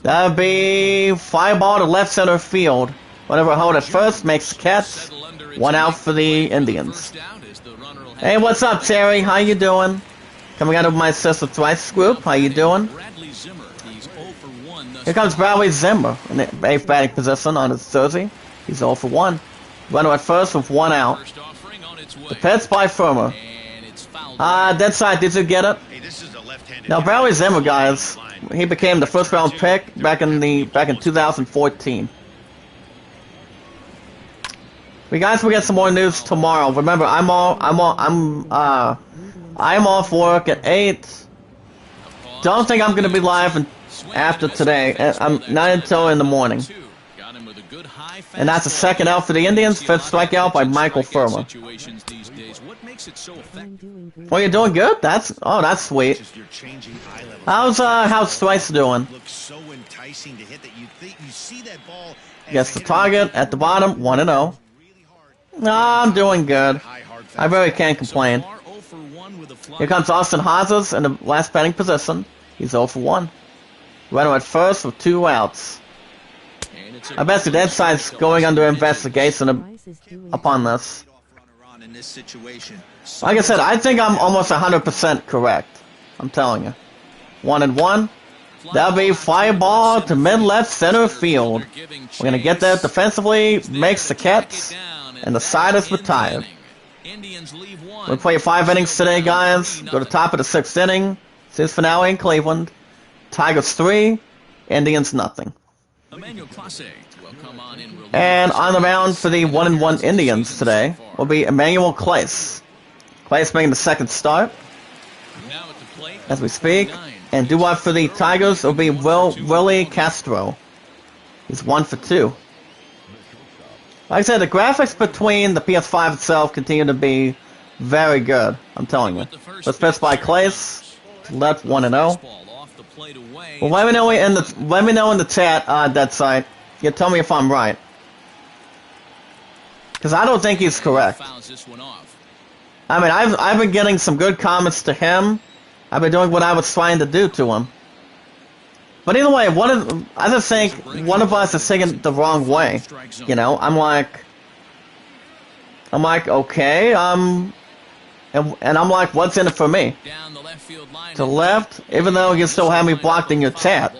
That'd be fly ball to left center field. Whatever hold at first makes the catch. 1 out for the Indians. Hey, what's up, Terry? How you doing? Coming out of my sister Twice group. How you doing? Here comes Bradley Zimmer in the 8th batting position on his jersey. He's 0 for 1. Runner at first with 1 out. The pitch by Firma. Dead side, did you get it? Now, Bradley Zimmer, guys, he became the first round pick back in 2014. We guys will get some more news tomorrow. Remember, I'm off work at 8. Don't think I'm gonna be live after today. I'm not until in the morning. And that's a second out for the Indians. 5th strikeout by Michael Firma. Oh, you're doing good? That's sweet. How's Twice doing? Gets the target at the bottom, 1-0. No, I'm doing good. I really can't complain. 1 with a fly. Here comes Austin Hazes in the last batting position. He's 0 for 1. Runner at first with 2 outs. I bet the dead side's going under investigation upon this. Like I said, I think I'm almost 100% correct. I'm telling you. 1-1. That'll be fly ball to mid-left center field. We're going to get there defensively, makes the catch, and the side is retired. We'll play 5 innings today, guys. Go to the top of the 6th inning. Series finale in Cleveland. Tigers 3, Indians nothing. And on the mound for the 1-1 Indians today will be Emmanuel Clace. Clace making the second start as we speak. And due-up for the Tigers will be Willie Castro. He's 1 for 2. Like I said, the graphics between the PS5 itself continue to be very good. I'm telling you. Let's pitch by Clace. Left 1-0. Well, let me know in the chat, Dead Side. You tell me if I'm right. Because I don't think he's correct. I mean, I've been getting some good comments to him. I've been doing what I was trying to do to him. But either way, I just think one of us is saying it the wrong way. You know, I'm like, okay, and I'm like, what's in it for me? To left, even though you still have me blocked in your chat.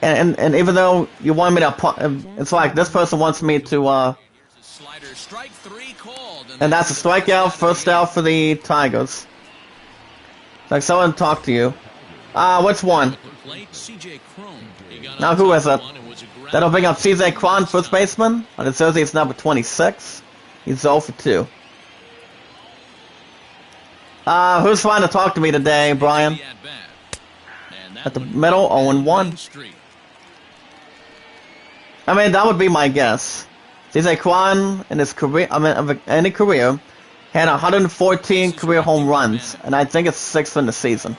And even though you want me to, it's like this person wants me to, and that's a strikeout, first out for the Tigers. It's like someone talk to you. Which one? Now who is it? That'll bring up CJ Cron, first baseman. On his jersey, it's number 26. He's 0 for 2. Who's trying to talk to me today, Brian? At the middle, 0-1. I mean, that would be my guess. CJ Cron in his career, any career, had 114 career home runs, and I think it's 6th in the season.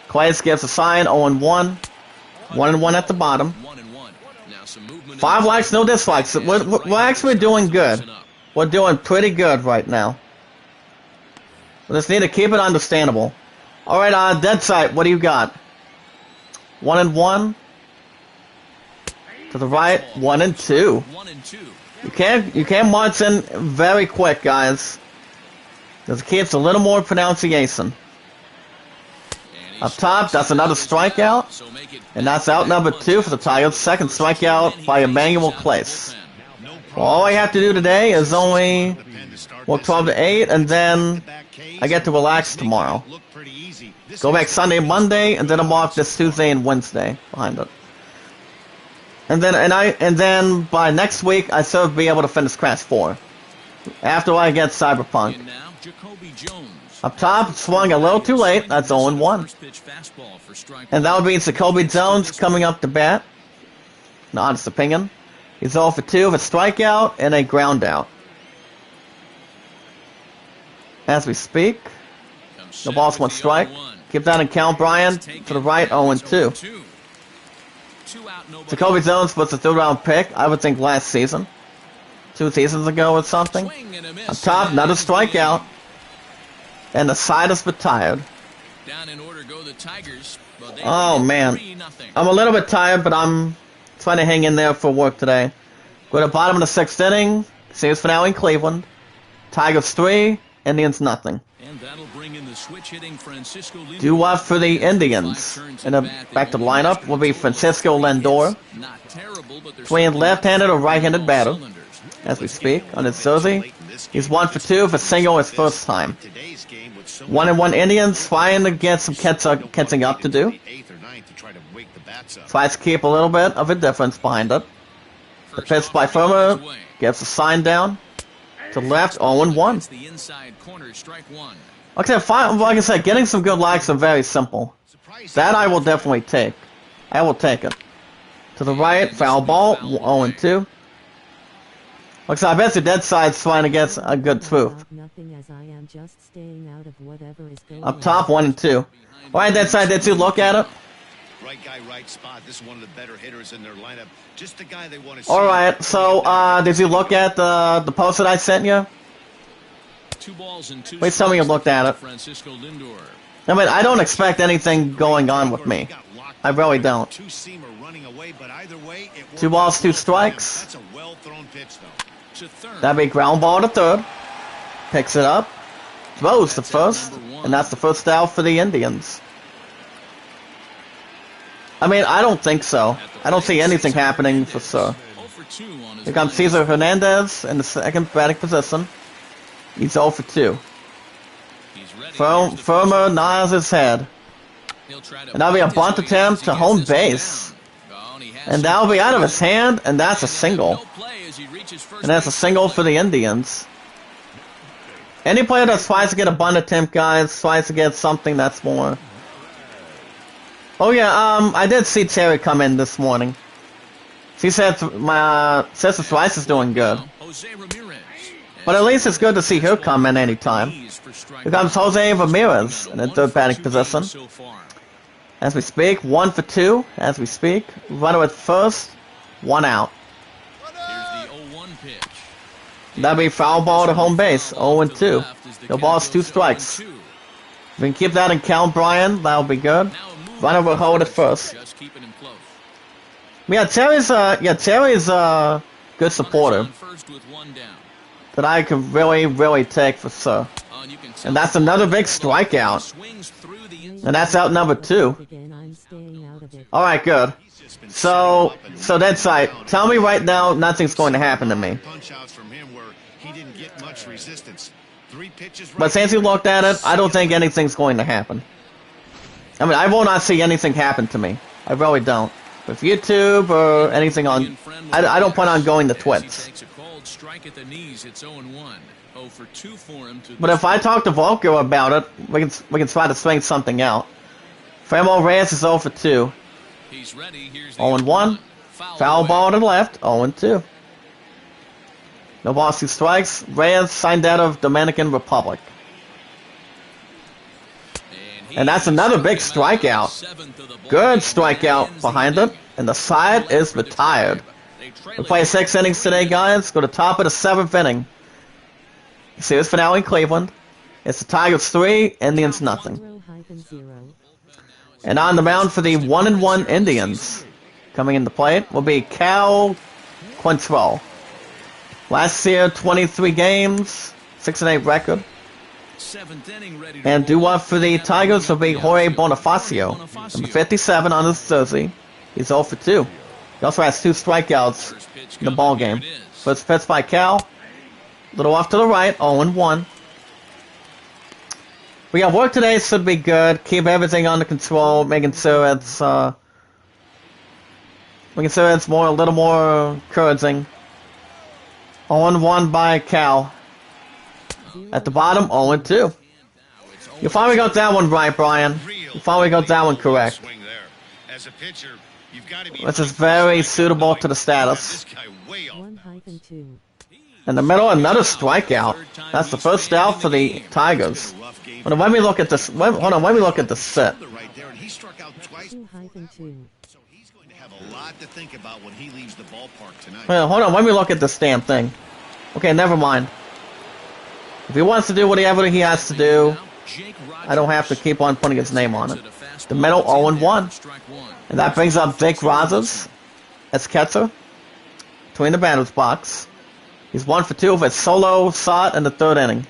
Clace gives a sign, 0-1. 1-1 at the bottom. 5 likes, no dislikes. We're actually doing good. We're doing pretty good right now. We just need to keep it understandable. Alright, Dead Sight, what do you got? 1-1. To the right, 1-2. You can't march in very quick, guys. Just keeps a little more pronunciation. Up top, that's another strikeout. And that's out number 2 for the Tigers. Second strikeout by Emmanuel Clace. Well, all I have to do today is only 12 to 8, and then I get to relax tomorrow. Go back Sunday and Monday, and then I'm off this Tuesday and Wednesday behind it. And then by next week I should be able to finish Crash 4. After I get Cyberpunk. Up top, swung a little too late. That's 0-1. And that would be Jacoby Jones coming up to bat. An honest opinion. He's 0 for 2 with a strikeout and a ground out. As we speak. No balls, 1 strike. Keep that in count, Brian. To the right, 0-2. Jacoby Jones was a 3rd-round pick, I would think last season. 2 seasons ago or something. Up top, another strikeout. And the side is retired. Oh, man. I'm a little bit tired, but I'm trying to hang in there for work today. Go to the bottom of the 6th inning. Series finale in Cleveland. Tigers 3, Indians nothing. Due-up for the Indians. And back to the lineup will be Francisco Lindor. Playing left-handed or right-handed batter. As we speak, on his jersey. He's 1 for 2 for single his first time. 1-1 Indians trying to get some catching up to do. Tries to keep a little bit of a difference behind it. The pitch by Firma gets a sign down. To left, 0-1. Like I said, getting some good likes are very simple. That I will definitely take. I will take it. To the right, foul ball, 0-2. Like I said, I bet the Dead Side's trying to get a good truth. Up top, 1-2. Alright, Dead Side, did you look at it? Right guy, right spot. This is one of the better hitters in their lineup. Just the guy they want to see. Alright, so did you look at the post that I sent you? 2 balls and 2 Please tell me you looked at it. Francisco Lindor. I mean, I don't expect anything going on with me. I really don't. 2 balls, 2 strikes. That's a well-thrown pitch, though. To third. That'd be ground ball to third. Picks it up. Throws the first. And that's the first out for the Indians. I mean, I don't think so. I don't see anything happening for Sir. 0 for 2 on his Here comes line. Cesar Hernandez in the second batting position. He's 0 for 2. He's ready. Here's the Firmer first. nods his head. He'll try to And that'll be a find his bunt way attempt as he to gets home this one base. down. Oh, and he has And that'll be out of his hand, and that's a And single. no play as he reaches first And that's a base single safely. for the Indians. Any player that tries to get a bunt attempt, guys, tries to get something that's more. Oh yeah, I did see Terry come in this morning. She said my sister Slice is doing good. Jose Ramirez. But at least it's good to see her come in anytime. Here comes Jose Ramirez in the third batting position. So far. As we speak, 1 for 2. As we speak, runner at first, 1 out. Here's the 0-1 pitch. That'd be foul ball to home base, 0 and 2. No balls, 2 strikes. If we can keep that in count, Brian, that'll be good. Runner will hold it first. Just keeping him close. Yeah, Terry's a good supporter On first with 1 down. that I could really take for Sir. And you can tell And that's another big strikeout. swings through the And that's out number 2. Alright, good. So that's right. Tell me right now, nothing's going to happen to me. Punch-outs from him where he didn't get much resistance. 3 pitches right But since you looked at it, I don't think anything's going to happen. I mean, I will not see anything happen to me. I really don't. With YouTube or anything on, I don't plan on going to Twits. Takes a cold strike at the knees. It's 0-1. 0 for 2 for him to But if I talk to Volker about it, we can try to swing something out. Frammo Reyes is 0 for 2. He's ready. Here's 0 and 1. Foul away. ball to the left. 0 and 2. No balls, 2 strikes. Reyes signed out of Dominican Republic. And that's another big strikeout. Good strikeout behind it. And the side is retired. We play 6 innings today, guys. Go to top of the 7th inning. Series finale in Cleveland. It's the Tigers 3, Indians nothing. And on the mound for the 1-1 Indians, coming into play will be Cal Quantrill. Last year, 23 games, 6-8 record. 7th inning, ready to And roll. due up for the Tigers will be Jorge Bonifacio, number 57 on his jersey. He's 0 for 2. He also has 2 strikeouts First pitch in the coming. ball Here game. it is. First pitch by Cal. Little off to the right, 0 and 1. We got work today, should be good. Keep everything under control, making sure it's a little more encouraging. 0 and 1 by Cal. At the bottom, 0 and 2. You finally got that one right, Brian. You finally got that one correct. swing there. As a pitcher, you've got to be This is very suitable to the status. this guy way off. 1-2. In the middle, another strikeout. That's the first out for the Tigers. Hold on, let me look at this. Hold on, let me look at the set. Right there, and he struck out twice. 2-2. So he's going to have a lot to think about when he leaves the ballpark tonight. Hold on, let me look at this damn thing. Okay, never mind. If he wants to do whatever he has to do, I don't have to keep on putting his name on it. The middle, 0 and 1. And that brings up Vic Rogers as catcher between the batter's box. He's 1 for 2 with a solo shot in the 3rd inning.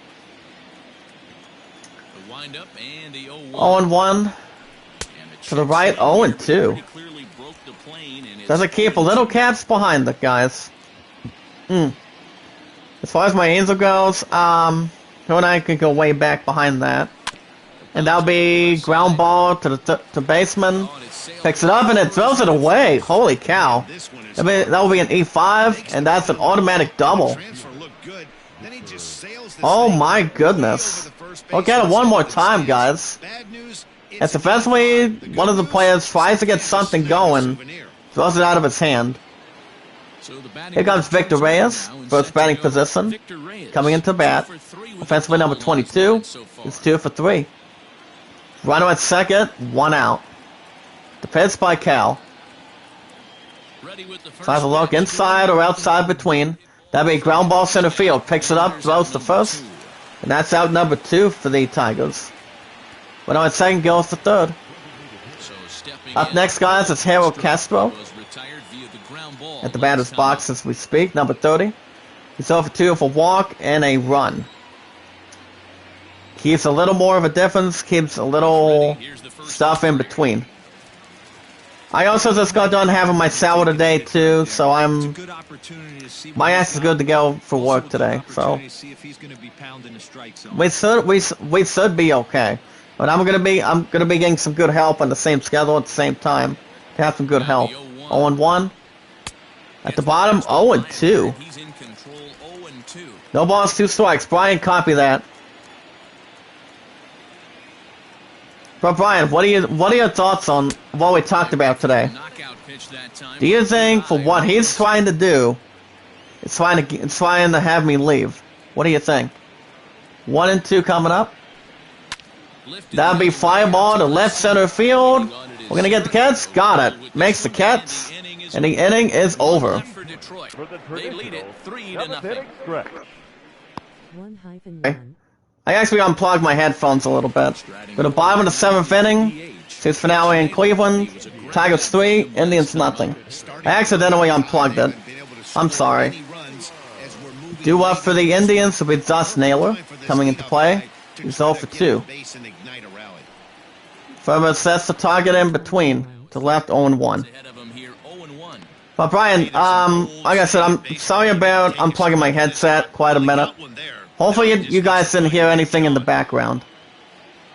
The windup and the 0-1. 0 and 1. To the right, 0 and 2. Does it keep a little caps behind it, guys? As far as my Angel goes, her and I can go way back behind that. And that'll be ground ball to the to baseman. Picks it up and it throws it away. Holy cow. I mean, that'll be an E5, and that's an automatic double. Transfer looked good. Then he just sails the Oh same my way goodness. over the first Look at it one more time, guys. Bad news, It's eventually one of the players tries to get something going, throws it out of his hand. Here comes Victor Reyes, first batting position, coming into bat. Offensively number 22, he's 2 for 3. Runner at second, 1 out. The pitch by Cal. Tries a look inside or outside between. That'd be ground ball center field. Picks it up, throws to first. And that's out number 2 for the Tigers. But on second goes the third. Up next, guys, is Harold Castro at the batter's box as we speak, number 30. He's over 2 for a walk and a run. Keeps a little more of a difference, keeps a little stuff in between. I also just got done having my salad today too, so my ass is good to go for work today. So we should be okay. But I'm gonna be getting some good help on the same schedule at the same time to have some good help. 0-1 at the bottom. 0-2. No balls, 2 strikes. Brian, copy that. But Brian, what are your thoughts on what we talked about today? Do you think for what he's trying to do, it's trying to have me leave? What do you think? 1-2 coming up. That'll be fly ball to left center field. We're gonna get the Cats. Got it. Makes the Cats, and the inning is over. They lead it 3-0. Okay. I actually unplugged my headphones a little bit. Go to bottom of the 7th inning. Series finale in Cleveland. Tigers 3, Indians nothing. I accidentally unplugged it. I'm sorry. Due up for the Indians will be Dust Naylor coming into play. He's 0 for 2. Further sets the target in between to left 0-1. But Brian, like I said, I'm sorry about unplugging my headset quite a minute. Hopefully you guys didn't hear anything in the background.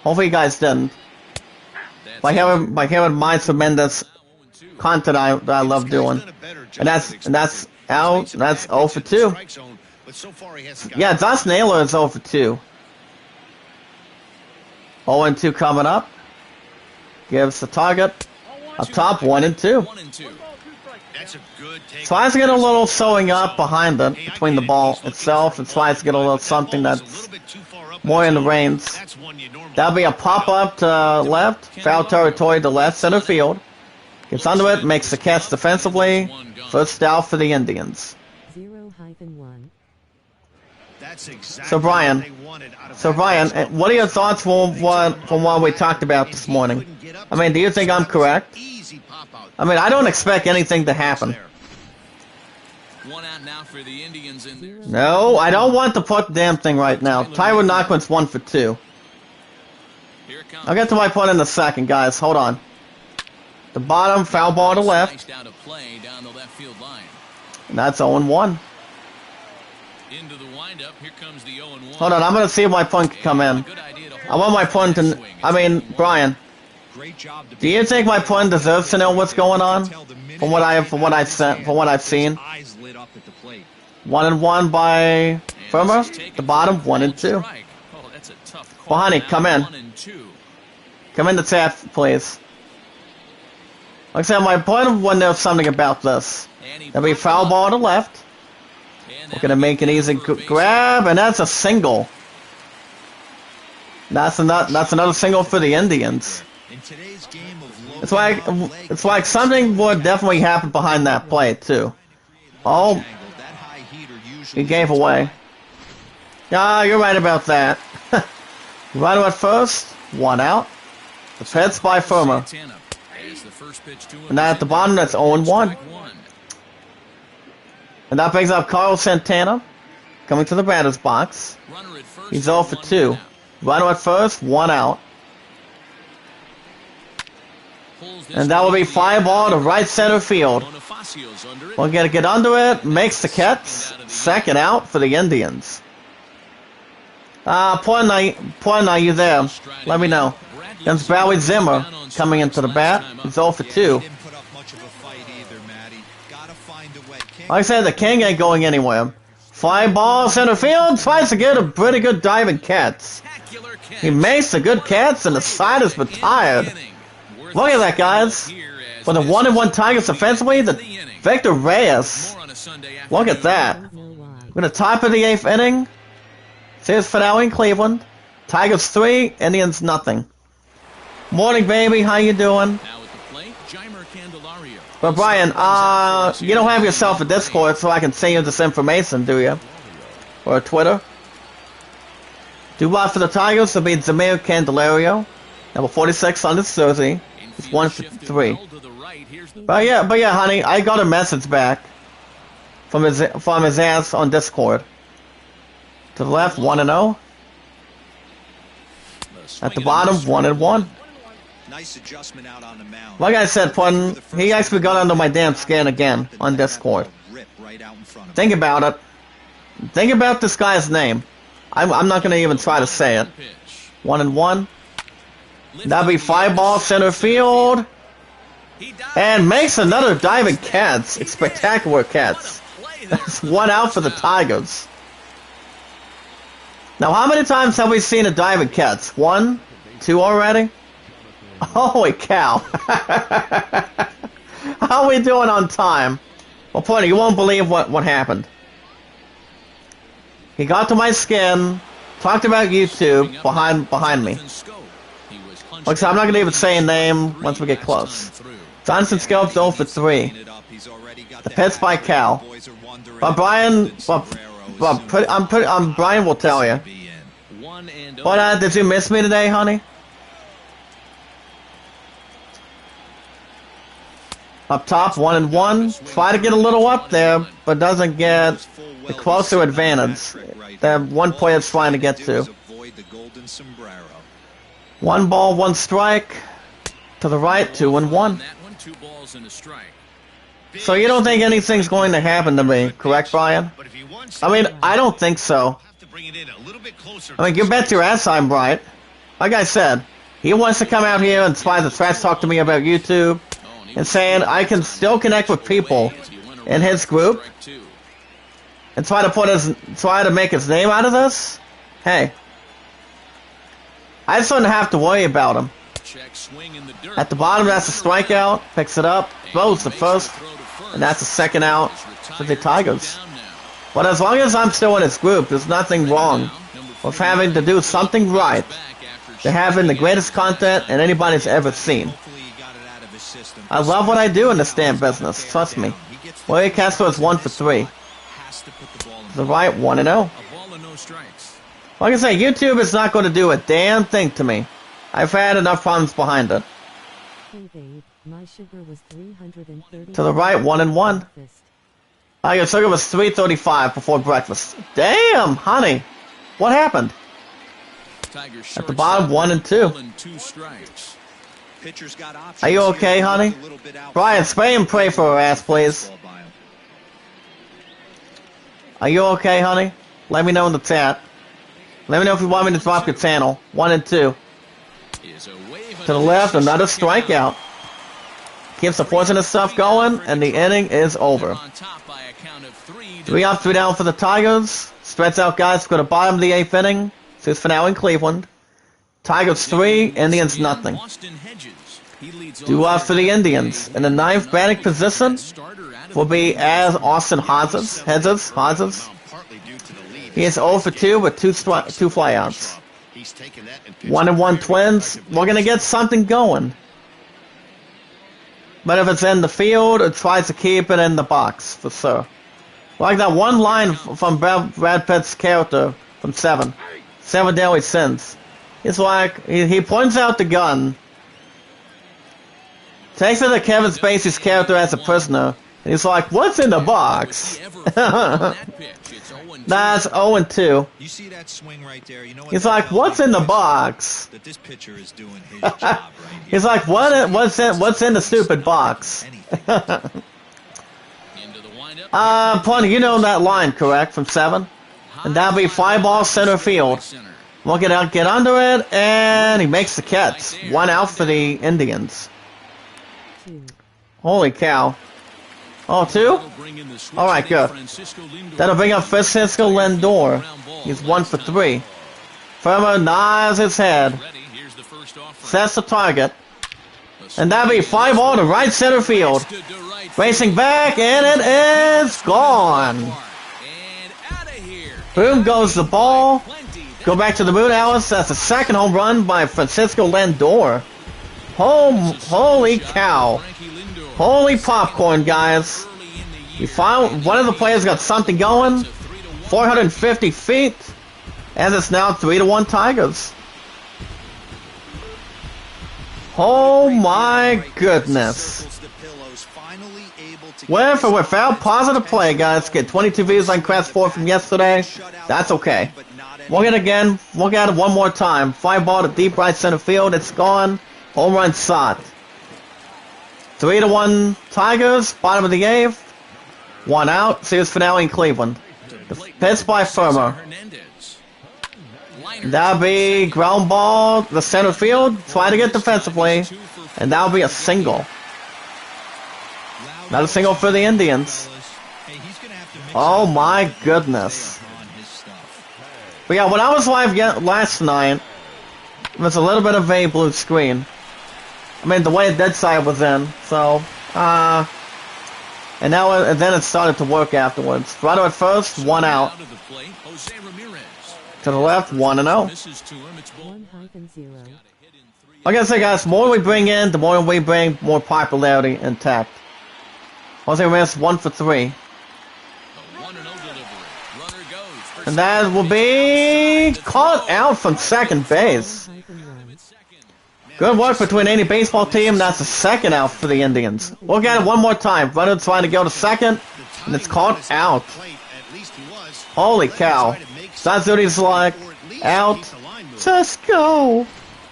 Hopefully you guys didn't. By hearing my tremendous content that I love doing. And that's out. That's 0 for 2. Yeah, Dust Naylor is 0 for 2. 0-2 coming up. Gives the target up top 1-2. Tries to get a little sewing up behind it, between the ball itself, and tries to get a little something that's more in the reins. That'll be a pop-up to left, foul territory to left, center field. Gets under it, makes the catch defensively. First out for the Indians. 0-1. So Brian, what are your thoughts from what we talked about this morning? I mean, do you think I'm correct? I mean, I don't expect anything to happen. No, I don't want to put the damn thing right now. Tyron Knockman's 1 for 2. I'll get to my point in a second, guys. Hold on. The bottom, foul ball to left. And that's 0-1. Hold on, I'm going to see if my point can come in. I want my point to... I mean, Brian, do you think my point deserves to know what's going on? From what I've seen. 1-1 by Firmer. The bottom, 1-2. Well, honey, come in. Come in the tap, please. Like I said, my point when there's something about this. There'll be foul ball to left. We're going to make an easy grab, and that's a single. That's another single for the Indians. It's like something would definitely happen behind that play, too. Oh, he gave away. Yeah, you're right about that. Runner at first, 1 out. The pitch by Firmer. And that at the bottom, that's 0-1. And that brings up Carlos Santana, coming to the batter's box. He's 0 for 2. Runner at first, 1 out. And that will be fly ball to right center field. We're going to get under it, makes the catch. Second out for the Indians. Point, are you there? Let me know. That's Barry Zimmer coming into the bat. He's 0 for 2. Like I said, the King ain't going anywhere. Fly ball, center field, tries to get a pretty good diving catch. He makes a good catch, and the side is retired. Look at that, guys. For the 1-1 Tigers offensively, the Victor Reyes. Look at that. We're at the top of the 8th inning. Series finale in Cleveland. Tigers 3, Indians nothing. Morning, baby. How you doing? But Brian, you don't have yourself a Discord so I can send you this information, do you? Or a Twitter? Do well for the Tigers will be Zamir Candelario, number 46 on his jersey. It's 1 for 3. But yeah, honey, I got a message back from his ass on Discord. To the left, 1-0. At the bottom, 1-1. Nice adjustment out on the mound. Like I said, Pun, he actually got under my damn skin again on Discord. Think about it. Think about this guy's name. I'm not going to even try to say it. 1-1. That'll be fly ball center field. And makes another diving catch. It's spectacular catch. That's 1 out for the Tigers. Now, how many times have we seen a diving catch? 1? 2 already? Holy cow. How are we doing on time? Well, Pointer, you won't believe what happened. He got to my skin, talked about YouTube behind me. Like I said, I'm not going to even say a name once we get close. Johnson Scopes 0 for 3. The pitch by Cal. But Brian, Brian will tell you. But did you miss me today, honey? Up top, 1-1. Try to get a little up there, but doesn't get the closer advantage that one player's trying to get to. 1 ball, 1 strike. To the right, 2-1. So you don't think anything's going to happen to me, correct, Brian? I mean, I don't think so. I mean, you bet your ass I'm right. Like I said, he wants to come out here and try to trash talk to me about YouTube and saying I can still connect with people in his group and try to make his name out of this. Hey, I just don't have to worry about him. At the bottom, that's a strikeout. Picks it up, throws the first, and that's a second out for the Tigers. But as long as I'm still in his group, there's nothing wrong with having to do something right to having the greatest content that anybody's ever seen. I love what I do in this damn business, trust me. Willie Castro is 1 for 3. The right, 1-0. Like I say, YouTube is not going to do a damn thing to me. I've had enough problems behind it. Hey babe, my sugar was 330. To the right, 1-1. Your sugar was 335 before breakfast. Damn, honey. What happened? At the bottom, 1-2. Are you okay, honey? Brian, spray and pray for her ass, please. Are you okay, honey? Let me know in the chat. Let me know if you want me to drop your channel. 1-2. To the left, another strikeout. Keeps the poisonous stuff going, and the inning is over. 3 up, 3 down for the Tigers. Spreads out, guys. Go to bottom of the 8th inning. This for now in Cleveland. Tigers 3, Indians nothing. 2 up for the Indians. In the 9th batting position will be as Austin Hodges. He is 0 for 2 with 2 flyouts. 1-1 Twins. We're going to get something going. But if it's in the field, it tries to keep it in the box, for sure. Like that one line from Brad Pitt's character from 7 Deadly Sins. It's like, he points out the gun, takes it to Kevin Spacey's character as a prisoner, and he's like, what's in the box? That's 0-2. You see that swing right there? You know what? He's like, what's in the box? That this pitcher is doing his job right here. He's like, what's in the stupid box? Plenty, you know that line, correct, from 7? And that'll be fly ball center field. We'll get under it, and he makes the catch. 1 out for the Indians. Holy cow. Oh, 2? Alright, good. That'll bring up Francisco Lindor. He's 1 for 3. Firma nods his head. Sets the target. And that'll be fly ball to right center field. Racing back, and it is gone. Boom goes the ball. Go back to the moon, Alice. That's the second home run by Francisco Lindor. Holy cow. Holy popcorn, guys. We found one of the players got something going. 450 feet. And it's now 3-1 Tigers. Oh my goodness. With or without positive play, guys, get 22 views on Crash 4 from yesterday. That's okay. We'll get it again. We'll get it one more time. Fly ball to deep right center field. It's gone. Home run shot. 3-1 Tigers. Bottom of the 8th. 1 out. Series finale in Cleveland. The pitch by Firmer. That'll be ground ball to the center field. Try to get defensively. And that'll be a single. Not a single for the Indians. Oh my goodness. But yeah, when I was live last night, it was a little bit of a blue screen. I mean, the way dead side was in, so, and then it started to work afterwards. Right at first, 1 out. To the left, 1-0. Like I said, guys, the more we bring in, the more we bring more popularity intact. Jose Ramirez 1 for 3. And that will be caught out from second base. Good work between any baseball team. That's the second out for the Indians. We'll get it one more time. Runner trying to go to second, and it's caught out. Holy cow. Suzuki's like, out. Just go.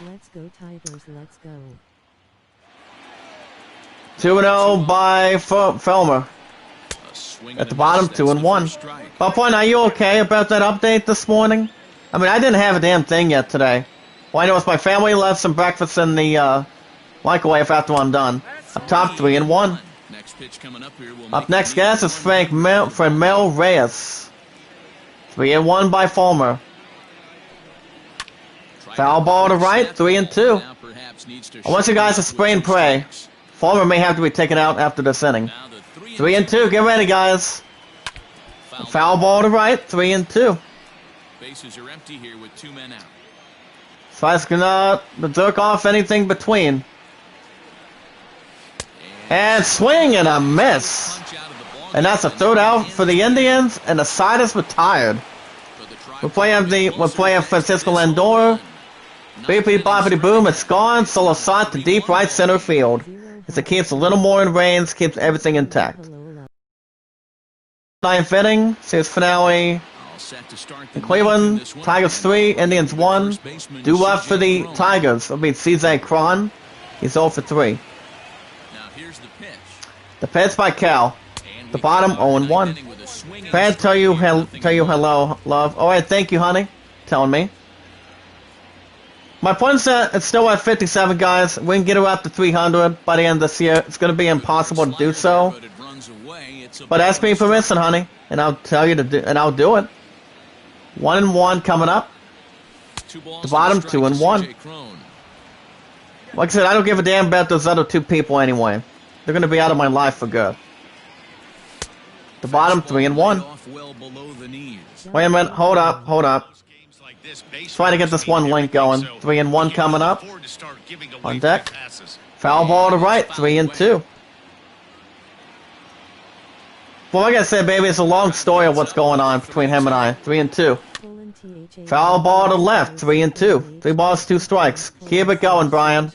Let's go Tigers, let's go. 2-0 by Felmer. At the bottom, 2-1. But point, are you okay about that update this morning? I mean, I didn't have a damn thing yet today. Well, I know it's my family left some breakfast in the microwave after I'm done. Up top, 3-1. Up next, guys, is Mel Reyes. 3-1 by Fulmer. Foul ball to right, 3-2. I want you guys to spray and pray. Fulmer may have to be taken out after this inning. 3-2, get ready, guys. Foul ball to right, 3-2. Bases are empty here with 2 men out. Spice cannot jerk off anything between. And swing and a miss. And that's a third out for the Indians, and the side is retired. We're playing Francisco Lindor. Beepy boppity boom, it's gone. Solo shot to deep right center field. As it keeps a little more in range, keeps everything intact. 9th inning, series finale in Cleveland. Tigers 3, Indians 1. Due left for the Tigers. It'll be CJ Cron. He's 0 for 3. The pitch by Cal. The bottom 0-1. Fans tell you hello, love. Alright, thank you, honey. Telling me. My point is that it's still at 57, guys. We can get it up to 300 by the end of this year. It's going to be impossible to do so. But ask me permission, honey, and I'll tell you to do, and I'll do it. 1-1 coming up. The bottom 2-1. Like I said, I don't give a damn about those other 2 people anyway. They're going to be out of my life for good. The bottom 3-1. Wait a minute, hold up. Trying to get this one link going. 3-1 coming up. On deck. Foul ball to right, 3-2. Well, like I said, baby, it's a long story of what's going on between him and I. 3-2. Foul ball to left, 3-2. 3 balls, 2 strikes. Keep it going, Brian.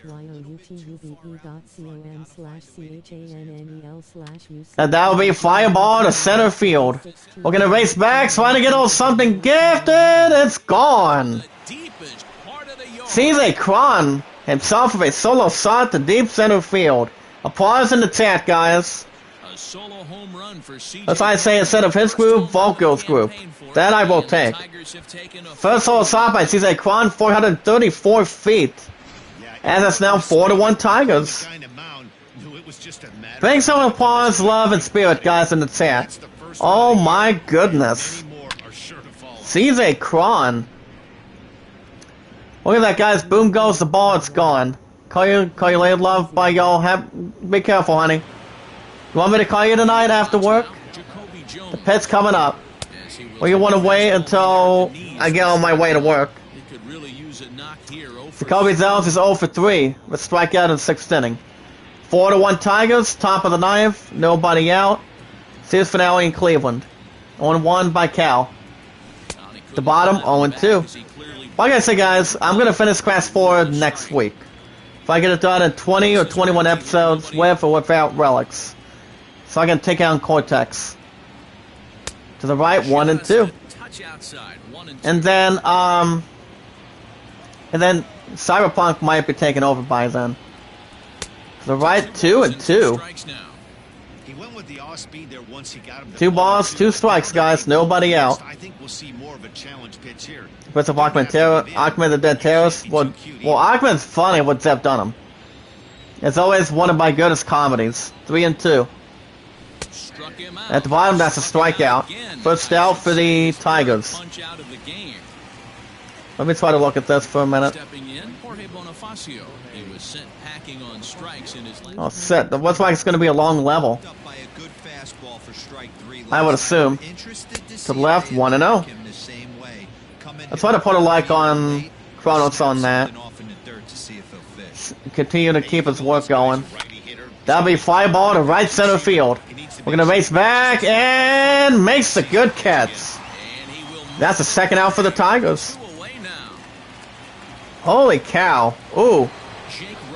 And that'll be fly ball to center field. We're gonna race back, trying to get a something gifted. It's gone. CJ Cron himself with a solo shot to deep center field. Applause in the chat, guys. That's why I say instead of his group, Volko's group. That I will take. First solo shot by CJ Cron, 434 feet. And it's now 4-1 Tigers. Thanks for applause, love, and spirit, guys, in the chat. Oh my goodness. CJ Cron. Look at that, guys. Boom goes the ball, it's gone. Call you later, love. Bye, y'all. Be careful, honey. You want me to call you tonight after work? The pit's coming up. Or you want to wait until I get on my way to work? Jacoby Zels is 0 for 3 with strikeout in the 6th inning. 4-1 Tigers, top of the 9th, nobody out. Series finale in Cleveland. 1-1 by Cal. The bottom 0-2. Like I said, guys, I'm gonna finish Class 4 next week. If I get it done in 20 or 21 episodes, with or without relics, so I can take out Cortex. To the right, 1-2. And then Cyberpunk might be taken over by then. To the right, 2-2. He went with the off speed there once he got him. 2 balls, 2 strikes, guys. Nobody out. I think we'll see more of a challenge pitch here. Puts up Achman the Dead Terrorist. Well, Achman's funny with Zep Dunham. It's always one of my goodest comedies. 3-2. At the bottom, that's a strikeout. First out for the Tigers. Let me try to look at this for a minute. Oh, set. That looks like it's going to be a long level. I would assume. To the left, 1-0. Let's try to put a like on Kronos on that. Continue to keep his work going. That'll be fly ball to right center field. We're going to race back and makes the good catch. That's a second out for the Tigers. Holy cow. Ooh.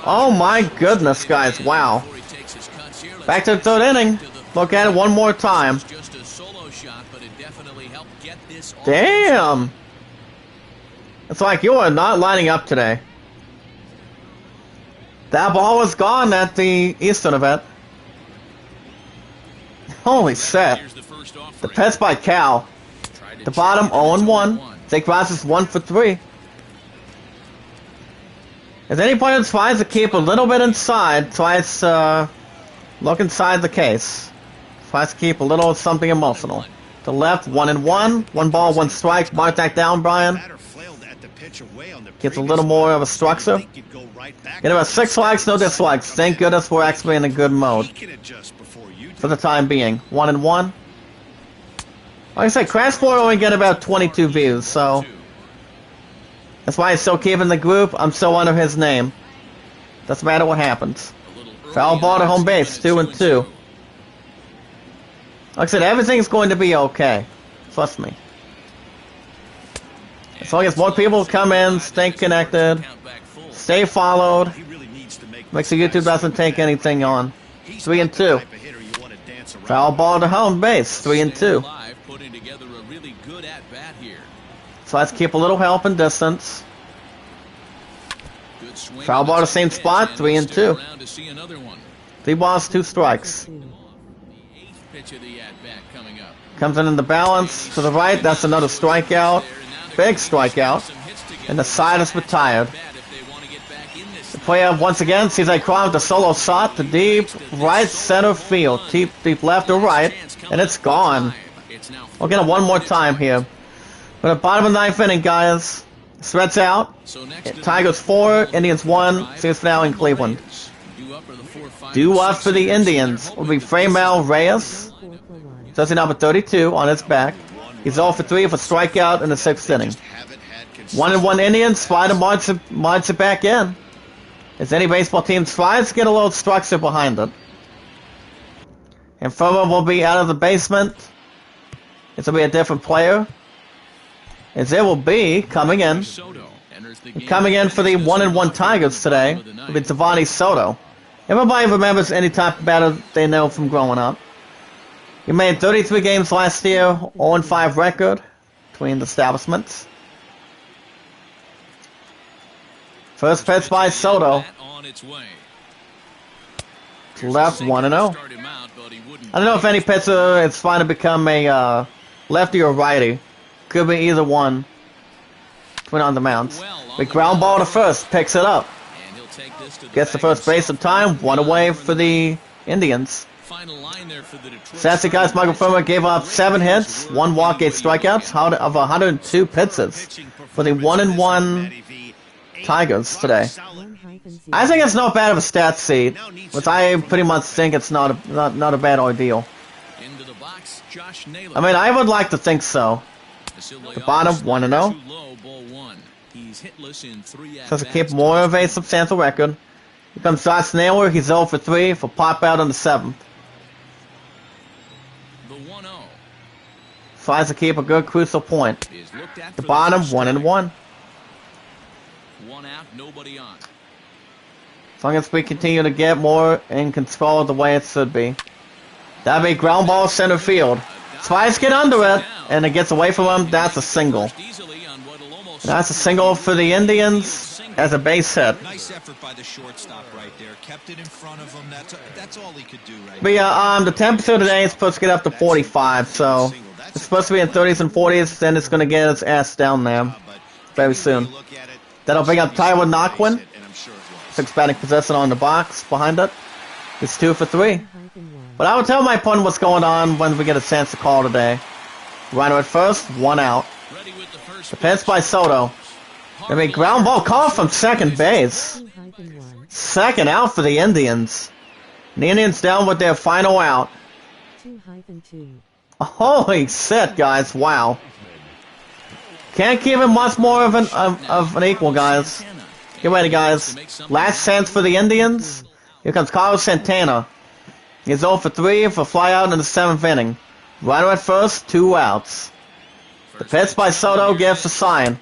Oh my goodness, guys. Wow. Back to the third inning. Look at it one more time. Damn. It's like you are not lining up today. That ball was gone at the Eastern event. Holy set. The pitch by Cal. The bottom 0-1. Jake Ross is 1 for 3. If any player tries to keep a little bit inside, tries to look inside the case. Tries to keep a little something emotional. To left, 1-1. 1 ball, 1 strike. Mark that down, Brian. Gets a little more of a structure. Get about 6 strikes, no dislikes. Thank goodness we're actually in a good mode. For the time being. 1-1. Like I said, Crash 4 only get about 22 views, so that's why he's still keeping the group. I'm still under his name. Doesn't matter what happens. Foul ball to home base, 2-2. Like I said, everything's going to be okay. Trust me. As long as more people come in, stay connected, stay followed, make sure YouTube doesn't take anything on. 3-2. Foul ball to home base, 3-2. So let's keep a little help and distance. Foul ball to same spot, 3-2. 3 balls, 2 strikes. Comes in the balance to the right. That's another strikeout. Big strikeout. And the side is retired. The player once again sees a crowd with a solo shot to deep right center field. Deep left or right. And it's gone. We'll get it one more time here. We're at the bottom of the 9th inning, guys. Threats out. Tigers 4, Indians 1. Series finale in Cleveland. Due up for the Indians will be Fremel Reyes. Jersey number 32 on his back. He's 0 for 3 for strikeout in the 6th inning. 1-1 Indians. Spider march it back in. As any baseball team tries to get a little structure behind it. And Furman will be out of the basement. This will be a different player. As it will be coming in. Coming in for the 1-1 Tigers today will be Giovanni Soto. Everybody remembers any type of batter they know from growing up. He made 33 games last year, 0-5 record between the establishments. First pitch by Soto. To left, 1-0. I don't know if any pitcher is trying to become a lefty or righty. Could be either one. Twin on the mounds. Big ground ball to first, picks it up. Gets the first base in time, 1 away for the Indians. Sassy guys, Michael Furman gave up 7 hits, 1 walk, 8 strikeouts, out of 102 pitches for the 1-1 Tigers today. I think it's not bad of a stat sheet, which I pretty much think it's not a bad ordeal. I mean, I would like to think so. The bottom, 1-0. So to keep more of a substantial record. Here comes Josh Naylor. He's 0 for 3 for pop out on the 7th. tries to keep a good crucial point. Is looked at The for bottom, first 1-1. strike. One out, nobody on. As long as we continue to get more in control the way it should be. That'd be ground ball center field. Tries to get under it, and it gets away from him. That's a single. That's a single for the Indians as a base hit. Nice effort by the shortstop right there. Kept it in front of him. That's all he could do right But yeah, the temperature today is supposed to get up to 45, so it's supposed to be in 30s and 40s. Then it's going to get its ass down there very soon. That'll bring up Tyler Naquin. 6 batting possession on the box behind it. It's 2 for 3. But I will tell my opponent what's going on when we get a chance to call today. Runner at first, 1 out. The pitch by Soto. I mean, ground ball call from second base. 2nd out for the Indians. The Indians down with their final out. 2-2. Holy shit, guys! Wow. Can't give him much more of an equal, guys. Get ready, guys. Last chance for the Indians. Here comes Carlos Santana. He's 0 for 3 for fly out in the 7th inning. Runner at first, 2 outs. The pitch by Soto gives a sign.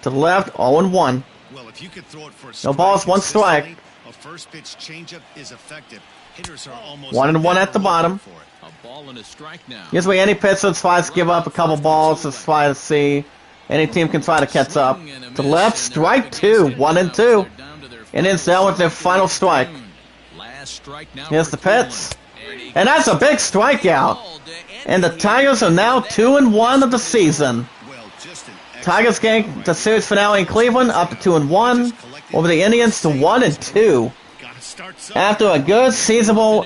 To the left, 0-1. Well, if you could throw it for a No balls, 1 strike. a first pitch changeup is effective. Hitters are almost 1-1 at the bottom. A ball and a strike now. Usually any pitcher tries to give up a couple balls to try to see. Any team can try to catch up. To the left, strike 2, 1-2. Indians down with their final strike. Here's the pitch. And that's a big strikeout. And the Tigers are now 2-1 of the season. Tigers getting the series finale in Cleveland up to 2-1 over the Indians to 1-2. After a good seasonable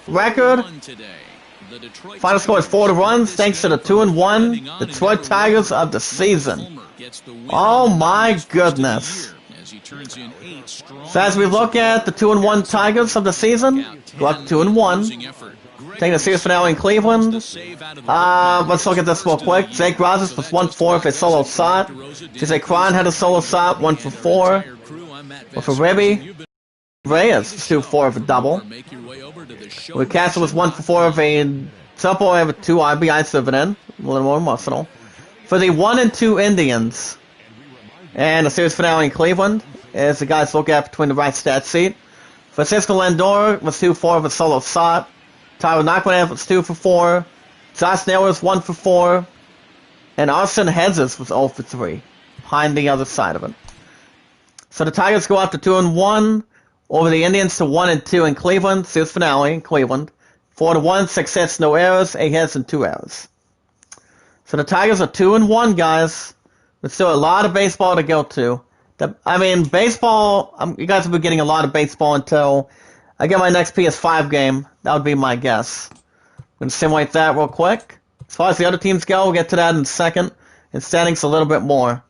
record, final score is 4 runs thanks to the 2-1 Detroit Tigers of the season. Oh my goodness. So as we look at the 2-1 Tigers of the season, go up 2-1. Taking the series finale in Cleveland. Let's look at this real quick. Jake Rogers was 1 for 4 for a solo shot. Jose Cron had a solo shot, 1 for 4. But for Ribby, Reyes was 2 for 4 of a double. With Castle was 1 for 4 of a triple and 2 RBIs dividend. A little more emotional. For the 1-2 Indians, and the series finale in Cleveland, as the guys look at between the right stat sheet. Francisco Lindor was 2 for 4 of a solo shot. Tyler Naquin was 2 for 4. Josh Naylor was 1 for 4. And Austin Hedges was 0 for 3. Behind the other side of it. So the Tigers go up to 2-1 over the Indians to 1-2 in Cleveland. Series finale in Cleveland. 4-1, 6 hits, no errors, 8 hits, and 2 errors. So the Tigers are 2-1, guys. There's still a lot of baseball to go to. Baseball, you guys will be getting a lot of baseball until I get my next PS5 game. That would be my guess. I'm going to simulate that real quick. As far as the other teams go, we'll get to that in a second. And standings a little bit more.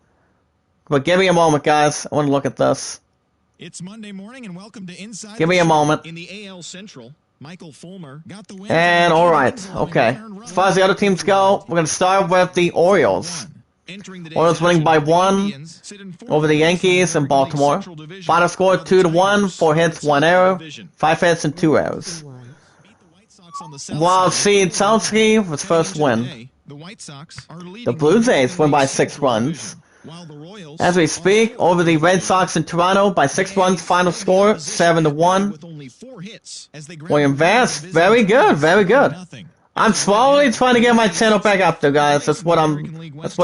But give me a moment, guys. I want to look at this. It's Monday morning, and welcome to Inside. Give me a moment. In the AL Central, Michael Fulmer got the win. And alright, okay. As far as the other teams go, we're going to start with the Orioles. Orioles winning by 1 over the Yankees in Baltimore. Final score 2-1, 4 hits, 1 error, 5 hits, and 2 errors. While Seed Selsky was first win. The Blue Jays win by 6 runs. As we speak, over the Red Sox in Toronto by 6 runs, final score 7-1. William Vance, very good, very good. I'm slowly trying to get my channel back up there, guys. That's what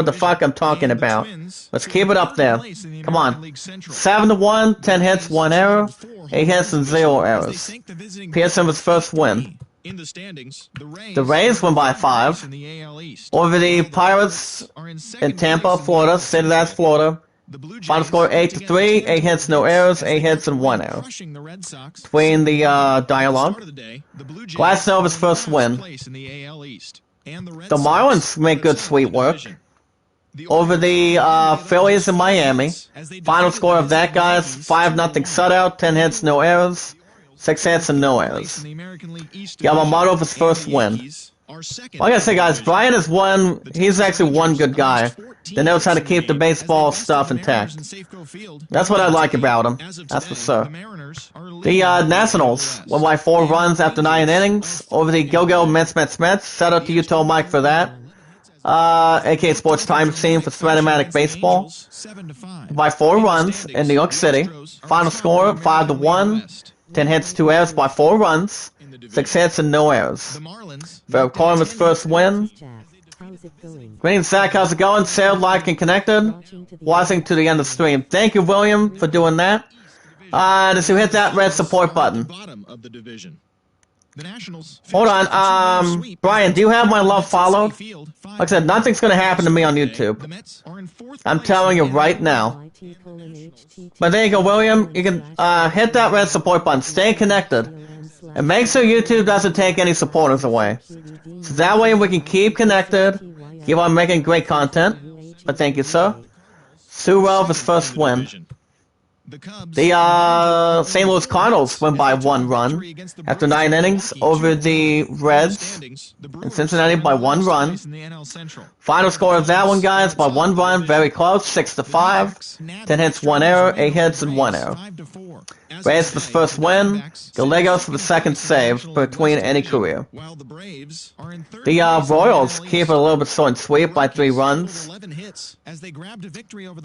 the fuck I'm talking about. Let's keep it up there. Come on. 7-1, 10 hits, 1 error, 8 hits, and 0 errors. Pearson was first win. The Rays won by 5 over the Pirates in Tampa, Florida. City that's Florida. Final score 8-3, 8 hits, no errors, 8 hits, and 1 error. Between the dialogue. Glasnow's first win. The Marlins make good sweet work over the Phillies in Miami. Final score of that, guys, 5-0 shutout, 10 hits, no errors, 6 hits, and no errors. Yamamoto was first win. Like I say, guys, Brian is he's actually one good guy that knows how to keep the baseball stuff intact. That's what I like about him. That's for sure. The Nationals won by 4 runs after 9 innings over the Go-Go Mets. Shout out to you, Mike, for that. aka Sports Time Machine for Cinematic Baseball, Angels, 7-5. by 4 runs in New York City. Final score 5-1. 10 hits, 2 errors by 4 runs. 6 hits and no errors. The Marlins. For Coleman's first win. Jack, how's it going? Green Zach, how's it going? Sailed, like, and connected. Watching to the end of the stream. Thank you, William, for doing that. Just to hit that red support button. Bottom of the division. The Nationals. Hold on, Brian, do you have my love followed? Like I said, nothing's going to happen to me on YouTube. The Mets are in fourth I'm place telling you in the right NL. now. But there you go, William. You can hit that red support button. Stay connected. And make sure YouTube doesn't take any supporters away. So that way we can keep connected, keep on making great content. But thank you, sir. Sue Rover's first win. The Cubs. The St. Louis Cardinals win by 1 run after 9 innings over the Reds in Cincinnati by 1 run. Final score of that one, guys, by 1 run, very close, 6-5. 10 hits, 1 error, 8 hits, and 1 error. Reyes for his first win. Gallegos for the second save between any career. The Royals keep it a little bit short and sweet by 3 runs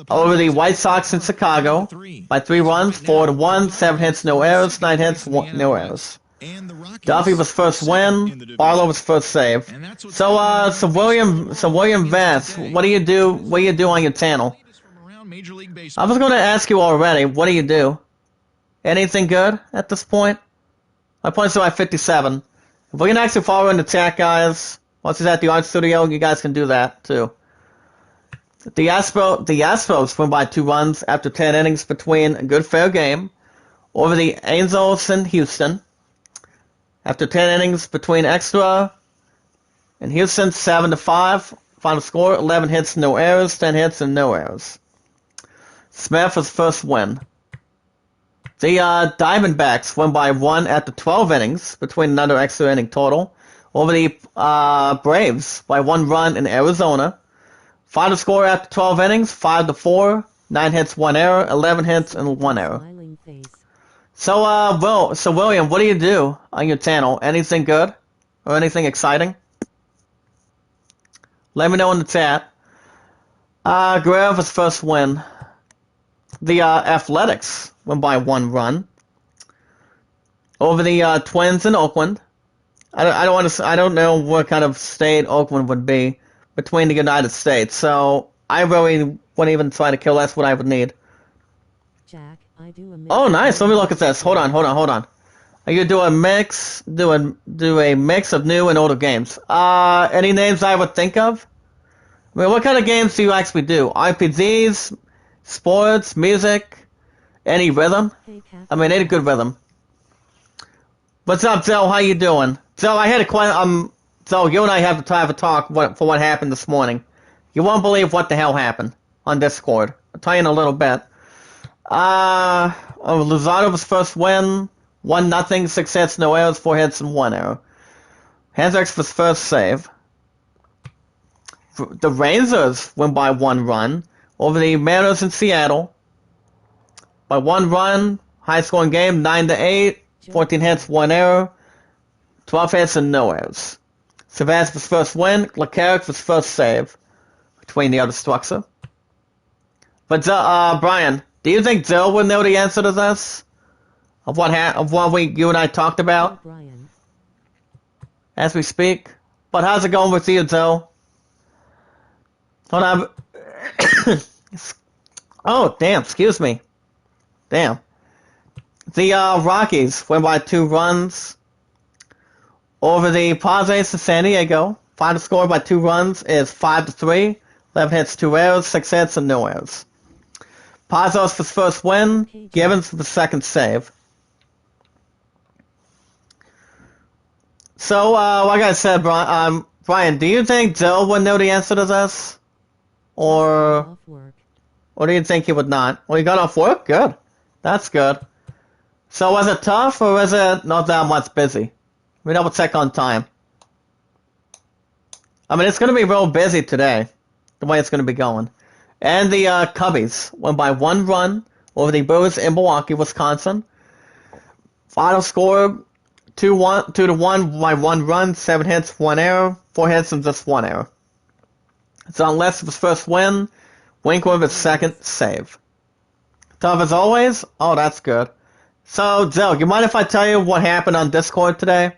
over the White Sox in Chicago by 3 runs, 4-1, 7 hits, no errors, 9 hits, no errors. Duffy was first win. Barlow was first save. So William Vance, what do you do? What do you do on your channel? I was going to ask you already. What do you do? Anything good at this point? My points are at 57. If we can actually follow in the chat, guys, once he's at the art studio, you guys can do that too. The Astros win by 2 runs after 10 innings between a good fair game over the Angels in Houston. After 10 innings between extra and Houston, 7-5. Final score 11 hits, no errors, 10 hits, and no errors. Smith was first win. The Diamondbacks win by 1 after 12 innings between another extra inning total over the Braves by 1 run in Arizona. Final score after 12 innings 5-4, 9 hits, 1 error, 11 hits, and 1 error. So William, what do you do on your channel? Anything good or anything exciting? Let me know in the chat. Guerrero's first win. The Athletics win by 1 run over the Twins in Oakland. I don't know what kind of state Oakland would be between the United States, so I really wouldn't even try to kill. That's what I would need. Jack, I do a Oh, nice. Let me look at this. Hold on. Are you do a mix? Do a mix of new and older games. Any names I would think of? I mean, what kind of games do you actually do? RPGs, sports, music, any rhythm? I mean, any good rhythm. What's up, Zell? How you doing? Zell, I had a question. Zell, you and I have to have a talk for what happened this morning. You won't believe what the hell happened on Discord. I'll tell you in a little bit. Luzardo was first win. 1-0, 6 hits, no errors, 4 hits, and 1 error. Hendricks was first save. The Rangers win by 1 run over the Mariners in Seattle. By 1 run, high-scoring game, 9-8, 14 hits, 1 error, 12 hits, and no errors. Savas was first win. Leclerc was first save between the other structure. But Brian, do you think Jill would know the answer to this? Of what you and I talked about Brian. as we speak? But how's it going with you, Jill? Hold on. Oh, damn, excuse me. Damn. The Rockies win by 2 runs over the Padres in San Diego. Final score by 2 runs is 5-3. 11 hits, 2 errors, 6 hits, and no errors. Pazos for his first win. Givens for the second save. So, like I said, Brian, do you think Jill would know the answer to this? Or do you think he would not? Well, he got off work? Good. That's good. So was it tough or was it not that much busy? We double check on time. I mean, it's going to be real busy today, the way it's going to be going. And the Cubbies won by 1 run over the Brewers in Milwaukee, Wisconsin. Final score 2-1 by 1 run, 7 hits, 1 error, 4 hits, and just 1 error. It's on list of his first win. Wink with his second save. Tough as always? Oh, that's good. So, Zell, you mind if I tell you what happened on Discord today?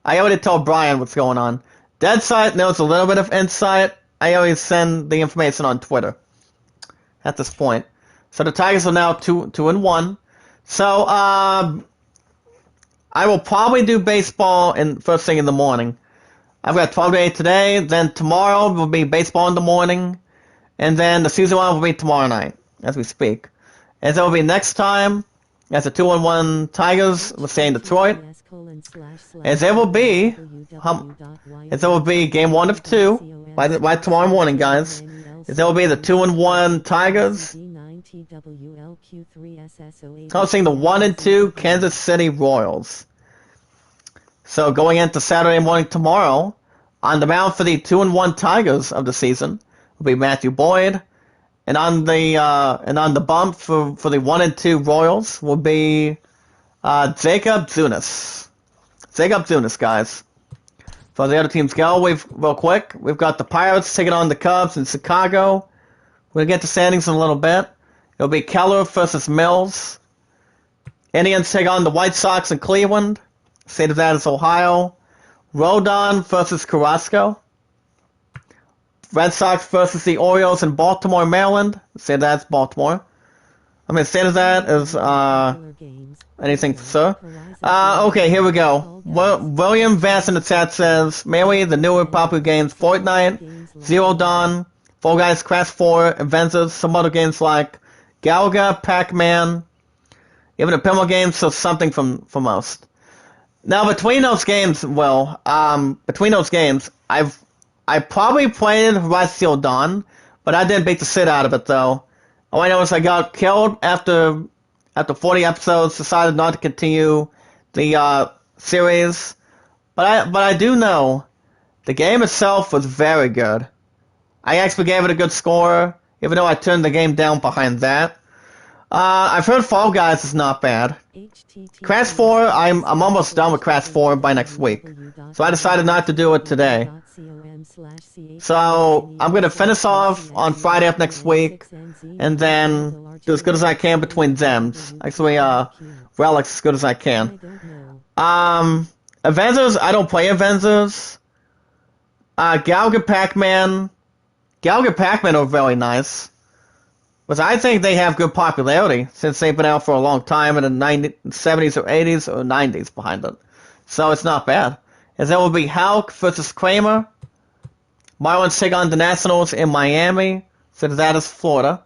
I already told Brian what's going on. Deadsight knows a little bit of insight. I always send the information on Twitter at this point. So the Tigers are now 2-1. So, I will probably do baseball in first thing in the morning. I've got 12 to 8 today, then tomorrow will be baseball in the morning, and then the season one will be tomorrow night, as we speak. As it will be next time, as the 2-1 Tigers will stay in Detroit, as it will be, game 1 of 2, by tomorrow morning, guys. As it will be the 2-1 Tigers, hosting the 1-2 Kansas City Royals. So going into Saturday morning tomorrow, on the mound for the 2-1 Tigers of the season will be Matthew Boyd, and on the bump for the 1-2 Royals will be Jacob Zunis. Jacob Zunis, guys. For the other teams go, real quick, we've got the Pirates taking on the Cubs in Chicago. We're gonna get to standings in a little bit. It'll be Keller versus Mills. Indians take on the White Sox in Cleveland. State of that is Ohio. Rodon versus Carrasco. Red Sox versus the Orioles in Baltimore, Maryland. State of that's Baltimore. I mean, state of that is anything for sir. Okay, here we go. William Vass in the chat says, mainly the newer popular games Fortnite, Zero Dawn, Fall Guys, Crash 4, Avengers, some other games like Galaga, Pac-Man, even the pinball games, so something from most. Now, between those games, I probably played Horizon Zero Dawn, but I didn't beat the shit out of it, though. All I know is I got killed after 40 episodes, decided not to continue the series. But I do know the game itself was very good. I actually gave it a good score, even though I turned the game down behind that. I've heard Fall Guys is not bad. Crash 4, I'm almost done with Crash 4 by next week. So I decided not to do it today. So I'm going to finish off on Friday of next week, and then do as good as I can between Gems. Actually, Relics as good as I can. Avengers, I don't play Avengers. Galaga Pac-Man are very nice. But I think they have good popularity since they've been out for a long time in the 70s or 80s or 90s behind it. So it's not bad. As there will be Hulk versus Kramer. Marlins take on the Nationals in Miami. So that is Florida.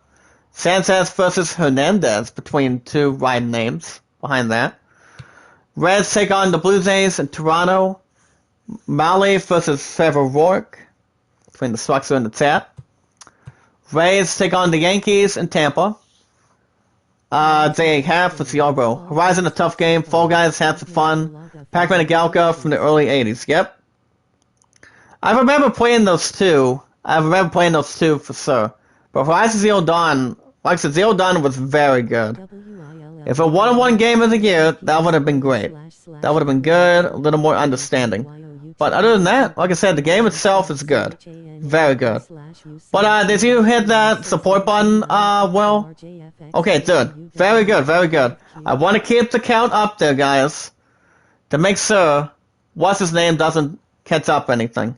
Sanchez versus Hernandez between two riding names behind that. Reds take on the Blue Jays in Toronto. Mahle versus Trevor Rourke between the Struxer and the Tat. Rays take on the Yankees in Tampa. They have for Yarborough. Horizon, a tough game. Fall Guys, have some fun. Pac-Man and Galka from the early 80s. Yep. I remember playing those two. For sure. But Horizon Zero Dawn, like I said, Zero Dawn was very good. If a 1-on-1 game of the year, that would have been great. That would have been good, a little more understanding. But other than that, like I said, the game itself is good. Very good. But did you hit that support button, Will? Okay, good. Very good, very good. I want to keep the count up there, guys. To make sure what's his name doesn't catch up anything.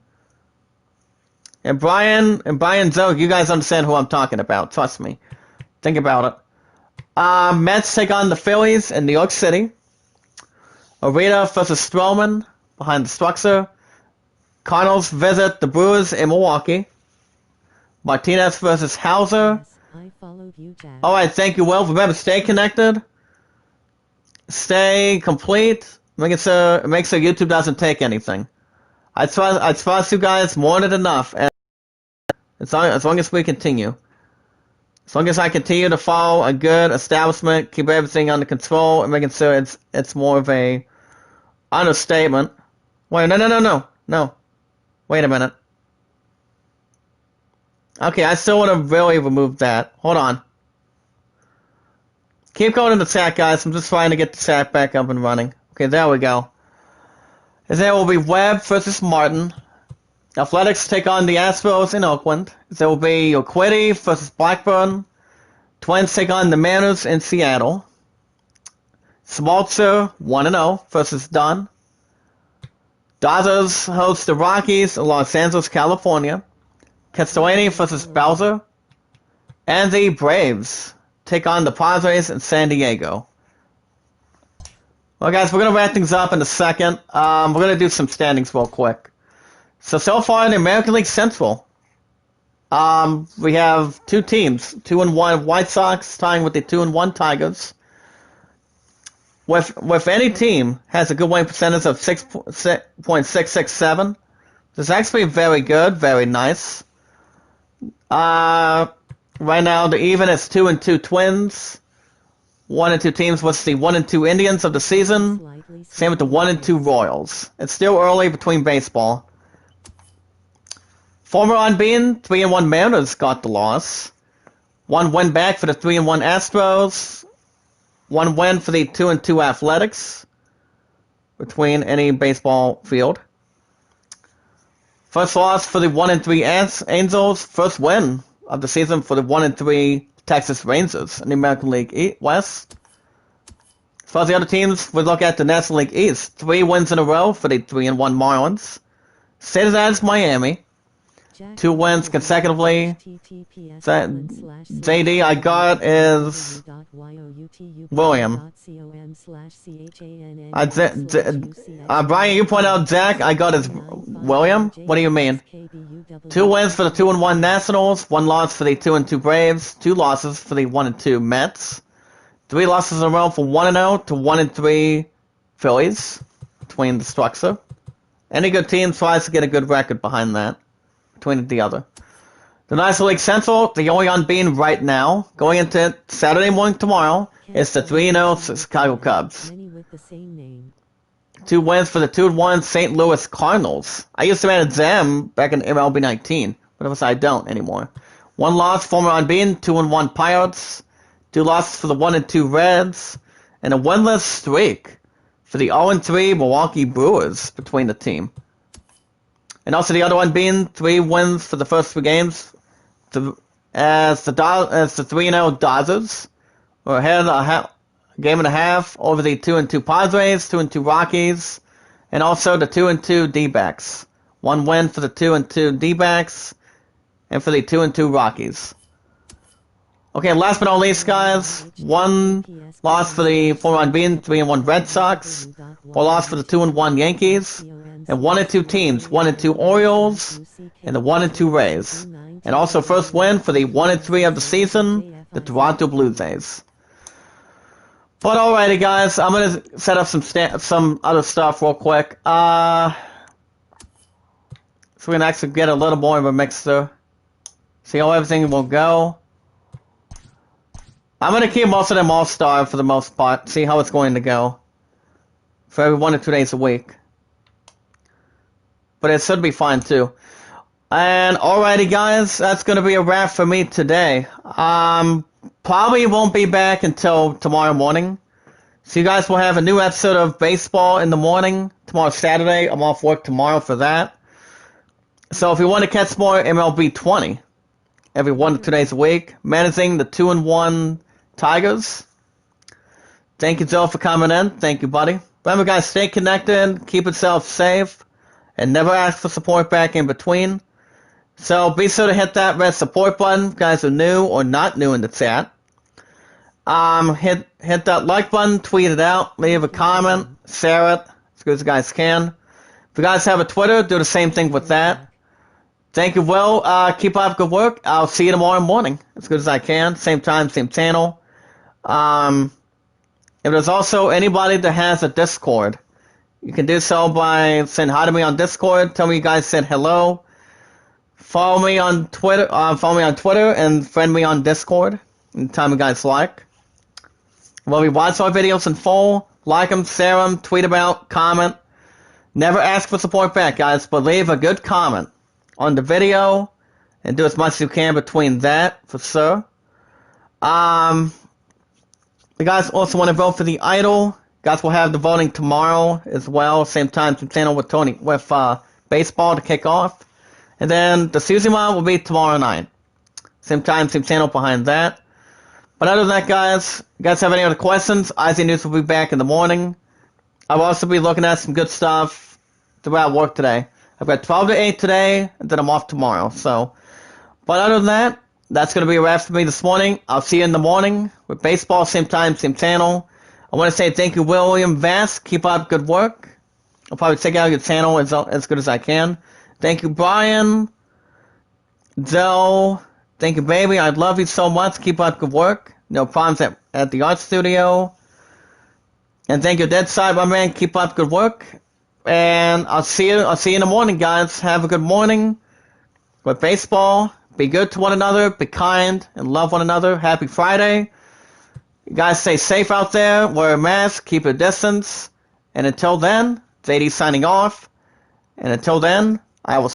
And Brian Zog, you guys understand who I'm talking about. Trust me. Think about it. Mets take on the Phillies in New York City. Arita versus Stroman behind the Struxer. Cardinals visit the Brewers in Milwaukee. Martinez versus Hauser. Alright, thank you, Will. Remember, stay connected. Stay complete. Make sure YouTube doesn't take anything. I trust you guys more than enough. And as long as we continue. As long as I continue to follow a good establishment, keep everything under control, and making sure it's more of a understatement. Wait, no. Wait a minute. Okay, I still want to really remove that. Hold on. Keep going in the chat, guys. I'm just trying to get the chat back up and running. Okay, there we go. And there will be Webb versus Martin. Athletics take on the Astros in Oakland. There will be Yoquiti versus Blackburn. Twins take on the Mariners in Seattle. Smaltzer 1-0 versus Dunn. Dodgers host the Rockies in Los Angeles, California. Castellani versus Bowser. And the Braves take on the Padres in San Diego. Well, guys, we're going to wrap things up in a second. We're going to do some standings real quick. So far in the American League Central, we have two teams, 2-1 White Sox tying with the 2-1 Tigers. With any team has a good winning percentage of 6.667. This is actually very good, very nice. Right now the even is 2-2 Twins. 1-2 teams with the 1-2 Indians of the season. Same with the 1-2 Royals. It's still early between baseball. Former unbeaten 3-1 Mariners got the loss. 1 win back for the 3-1 Astros. 1 win for the 2-2 Athletics between any baseball field. First loss for the 1-3 Angels. First win of the season for the 1-3 Texas Rangers in the American League West. As far as the other teams, we look at the National League East. 3 wins in a row for the 3-1 Marlins. Same as Miami. 2 wins consecutively. JD I got is William. Brian, you point out Jack I got is William? What do you mean? 2 wins for the 2-1 Nationals, 1 loss for the 2-2 Braves, 2 losses for the 1-2 Mets, 3 losses in a row from 1-0 to 1-3 Phillies between the structure. Any good team tries to get a good record behind that. Between the other. The National League Central, the only unbeaten right now, going into Saturday morning tomorrow, is the 3-0 Chicago Cubs. 2 wins for the 2-1 St. Louis Cardinals. I used to manage them back in MLB 19, but of course I don't anymore. 1 loss, former unbeaten, 2-1 Pirates, 2 losses for the 1-2 Reds, and a winless streak for the 0-3 Milwaukee Brewers between the team. And also the other one being 3 wins for the first 3 games as the 3-0 Dodgers were ahead a game and a half over the 2-2 Padres, 2-2 Rockies, and also the 2-2 D-backs. 1 win for the 2-2 D-backs and for the 2-2 Rockies. Okay, last but not least, guys, 1 loss for the former unbeaten 3-1 Red Sox, 1 loss for the 2-1 Yankees, and 1-2 teams, 1-2 Orioles, and the 1-2 Rays. And also first win for the 1-3 of the season, the Toronto Blue Jays. But alrighty, guys, I'm gonna set up some other stuff real quick. So we can actually get a little more of a mixer. See how everything will go. I'm gonna keep most of them all-star for the most part. See how it's going to go. For every 1 or 2 days a week. But it should be fine too. And alrighty guys, that's gonna be a wrap for me today. Probably won't be back until tomorrow morning. So you guys will have a new episode of baseball in the morning. Tomorrow's Saturday. I'm off work tomorrow for that. So if you want to catch more MLB 20 every 1 to 2 days a week, managing the 2-1 Tigers. Thank you, Joe, for coming in. Thank you, buddy. Remember, guys, stay connected, keep yourself safe, and never ask for support back in between. So be sure to hit that red support button if you guys are new or not new in the chat. Hit that like button, tweet it out, leave a comment, share it as good as you guys can. If you guys have a Twitter, do the same thing with that. Thank you, Will. Keep up good work. I'll see you tomorrow morning as good as I can. Same time, same channel. If there's also anybody that has a Discord, you can do so by saying hi to me on Discord. Tell me you guys said hello. Follow me on Twitter. And friend me on Discord. Anytime you guys like. Well, we watch our videos in full. Like them, share them, tweet about, comment. Never ask for support back, guys, but leave a good comment on the video and do as much as you can between that, for sure. You guys also want to vote for the Idol. Guys will have the voting tomorrow as well. Same time, same channel with Tony, with baseball to kick off. And then the season one will be tomorrow night. Same time, same channel behind that. But other than that, guys, you guys have any other questions? IZ News will be back in the morning. I'll also be looking at some good stuff throughout work today. I've got 12 to 8 today, and then I'm off tomorrow. So, but other than that, that's going to be a wrap for me this morning. I'll see you in the morning with baseball, same time, same channel. I want to say thank you, William Vass. Keep up good work. I'll probably check out your channel as good as I can. Thank you, Brian. Joe. Thank you, baby. I love you so much. Keep up good work. No problems at the art studio. And thank you, Dead Side, my man. Keep up good work. And I'll see you in the morning, guys. Have a good morning with baseball. Be good to one another. Be kind and love one another. Happy Friday. You guys stay safe out there. Wear a mask. Keep your distance. And until then, JD signing off. And until then, I will